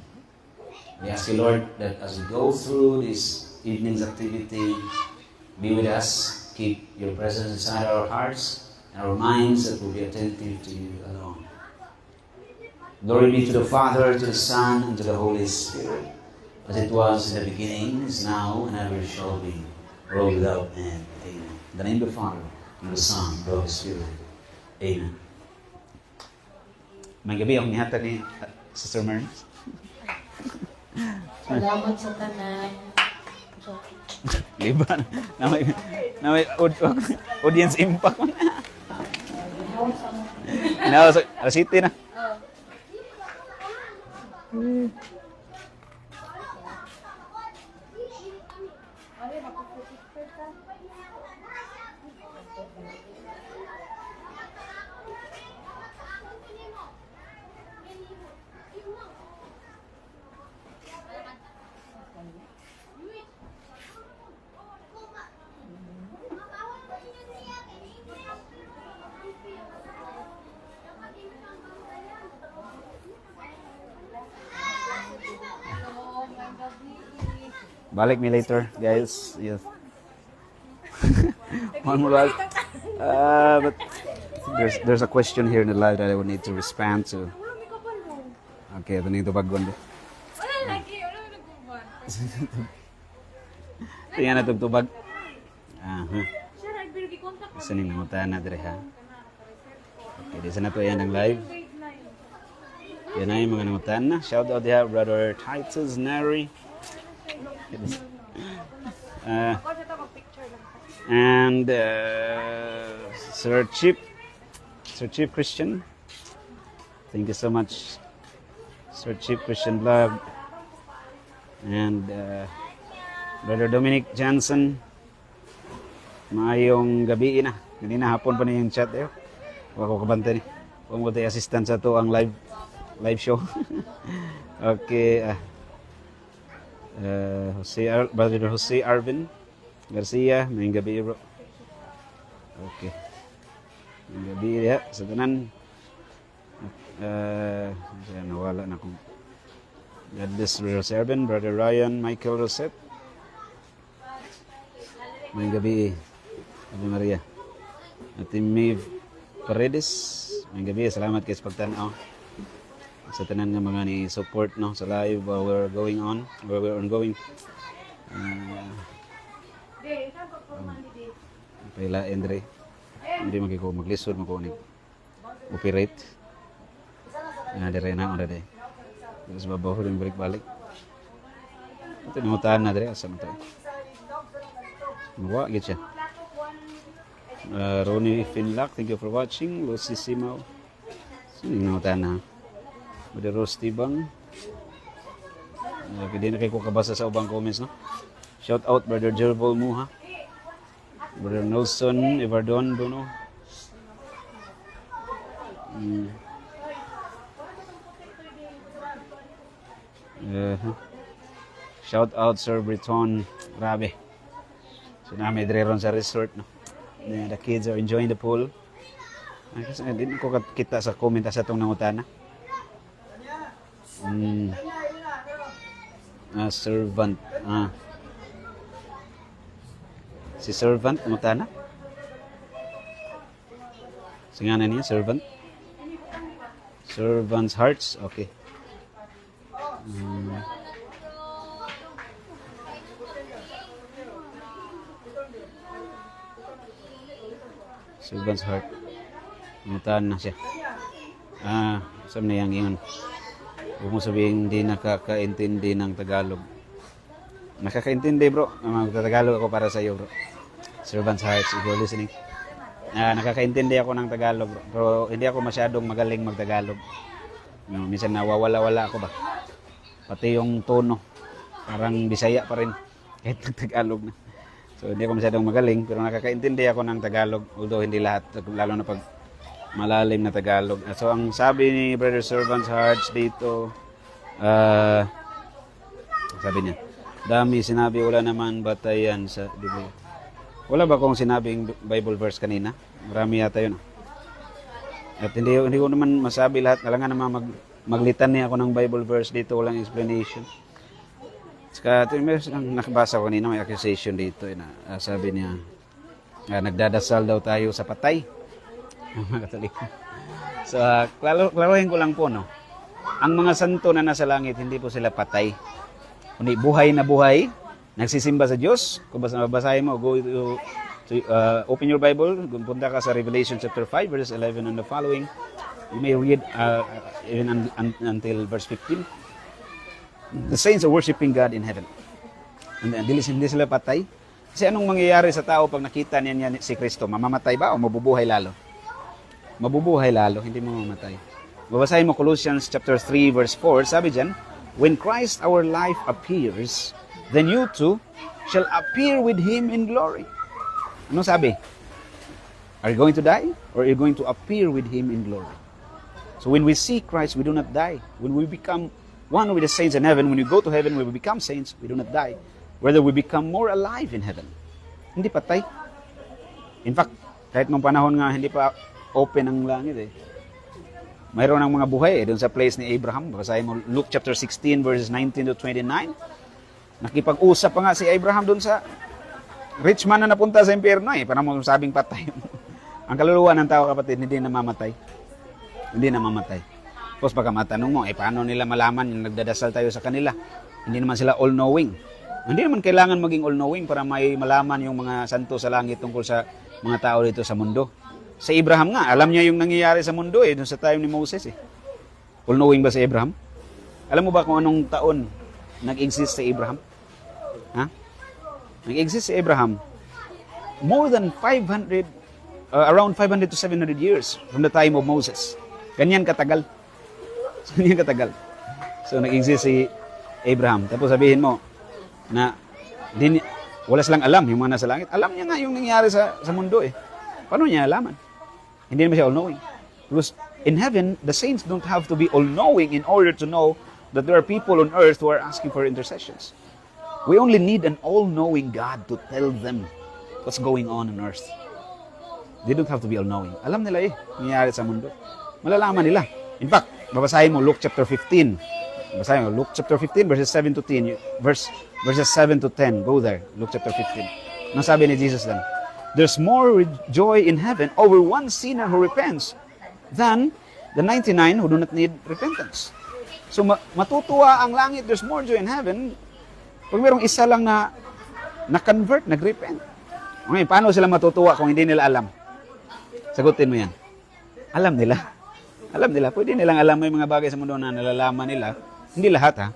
We ask you, Lord, that as we go through this evening's activity, be with us, keep your presence inside our hearts and our minds that will be attentive to you alone. Glory be to the Father, to the Son, and to the Holy Spirit. As it was in the beginning, is now, and ever shall be, world without end. Amen. In the name of the Father, and the Son, and the Holy Spirit. Amen. May gabi akong nihatag ni Sister Merns. Salamat sa tanan. Liban. Na may audience impact. Na, alas 7 na. Balik me later, guys. Yes. One more last. But there's a question here in the live that I would need to respond to. Okay, ito na yung tubag gondo. Tingnan na itong tubag. Isa ning nangutan na dire ha. Okay, di sana to yan ang live. Yan na yung mga nangutan na. Shout out there, Brother Titus Neri. And Sir Chief Christian, thank you so much, Sir Chief Christian Vlog, and Brother Dominic Johnson. Maayong gabi na, hindi na hapon pa na yung chat eh. Huwag ko kabante ni, huwag mo tayo assistant sa to ang live show. Okay. Brother Jose Arvin Garcia, may gabi bro. Okay. May gabi ya sa tanan. Nawala na ko. God bless Brother Jose Arvin, Brother Ryan Michael Rosette. May gabi Ave Maria. Ate Maeve Paredes, may gabi, salamat kay sa pagtanaw. Sa tanan nga mga ni support no sa live while we're ongoing. Paila Andre. Hindi magliko maglisod mo ko ni operate. Dire na ako dere. Tapos babaw rin balik-balik. Ito nangutaan na dire. Asa mo ito? Mawa, git siya. Ronnie Finlock, thank you for watching. Lucy Simaw. Sino nangutaan na? Mada Rosti Bang. Hindi na kayo ko kabasa sa ubang comments, no? Shout out, Brother Jervol Muha. Brother Nelson, Evardon, Bruno. Shout out, Sir Breton. Grabe. So, namin ron sa resort, no? The kids are enjoying the pool. Kasi hindi ko kita sa comment sa itong nangutana. Servant. Si servant, nangutana? Singanan niya, servant? Servant's hearts? Okay. Servant's heart. Nangutana na siya. Saan na yan? Huwag mo sabihin hindi nakakaintindi ng Tagalog. Nakakaintindi, bro. Magtatagalog ako para sa iyo, bro. Servant's hearts, if you're listening. Nakakaintindi ako ng Tagalog, bro. Pero hindi ako masyadong magaling magtagalog. Minsan nawawala-wala ako ba. Pati yung tono. Parang Bisaya pa rin. Kahit Tagalog na. So hindi ako masyadong magaling. Pero nakakaintindi ako ng Tagalog. Although hindi lahat. Lalo na pag malalim na Tagalog. So ang sabi ni Brother Servant's Hearts dito, sabi niya, dami sinabi, wala naman batayan sa Biblia. Wala ba kung sinabing Bible verse kanina? Marami yata yun. At hindi ko naman masabi lahat. Kailangan naman maglitan niya ako ng Bible verse dito. Walang explanation. Saka nakabasa ko kanina, may accusation dito. Sabi niya, nagdadasal daw tayo sa patay. Mga Katoliko. So, klaruhin ko lang po, no? Ang mga santo na nasa langit, hindi po sila patay. Kundi buhay na buhay, nagsisimba sa Diyos. Kung basahin mo, go to open your Bible, punta ka sa Revelation chapter 5, verse 11 and the following. You may read even until verse 15. The saints are worshiping God in heaven. And hindi sila patay. Kasi anong mangyayari sa tao pag nakita niya si Kristo? Mamamatay ba o mabubuhay lalo? Mabubuhay lalo, hindi mamamatay. Babasahin mo Colossians chapter 3 verse 4, sabi diyan, when Christ our life appears, then you too shall appear with Him in glory. Ano sabi? Are you going to die? Or are you going to appear with Him in glory? So when we see Christ, we do not die. When we become one with the saints in heaven, when we go to heaven, when we become saints, we do not die. Whether we become more alive in heaven. Hindi patay. In fact, kahit nung panahon nga hindi pa open ang langit mayroon ng mga buhay doon sa place ni Abraham. Basahin mo Luke chapter 16 verses 19 to 29. Nakipag-usap pa nga si Abraham doon sa rich man na napunta sa impyerno Parang mo sabing patay. Ang kaluluwa ng tao, kapatid, hindi namamatay. Hindi namamatay. Tapos baka matanong mo, paano nila malaman yung nagdadasal tayo sa kanila? Hindi naman sila all-knowing. Hindi naman kailangan maging all-knowing para may malaman yung mga santo sa langit tungkol sa mga tao dito sa mundo. Sa Abraham nga, alam niya yung nangyayari sa mundo doon sa time ni Moses All-knowing ba si Abraham? Alam mo ba kung anong taon nag-exist si Abraham? Nag-exist si Abraham more than 500, around 500 to 700 years from the time of Moses. Ganyan katagal. Ganyan katagal. So nag-exist si Abraham. Tapos sabihin mo na wala silang alam yung mga nasa langit. Alam niya nga yung nangyayari sa mundo Paano niya alaman? Hindi naman siya all-knowing. Because in heaven, the saints don't have to be all-knowing in order to know that there are people on earth who are asking for intercessions. We only need an all-knowing God to tell them what's going on earth. They don't have to be all-knowing. Alam nila nangyayari sa mundo. Malalaman nila. In fact, babasahin mo Luke chapter 15. Babasahin mo Luke chapter 15 verses 7 to 10. Verses 7 to 10. Go there. Luke chapter 15. Ano sabi ni Jesus then? There's more joy in heaven over one sinner who repents than the 99 who do not need repentance. So matutuwa ang langit, there's more joy in heaven pag mayroong isa lang na na-convert, nag-repent. Okay, paano sila matutuwa kung hindi nila alam? Sagutin mo yan. Alam nila. Alam nila, pwede nilang alam may mga bagay sa mundo na nalalaman nila. Hindi lahat ha.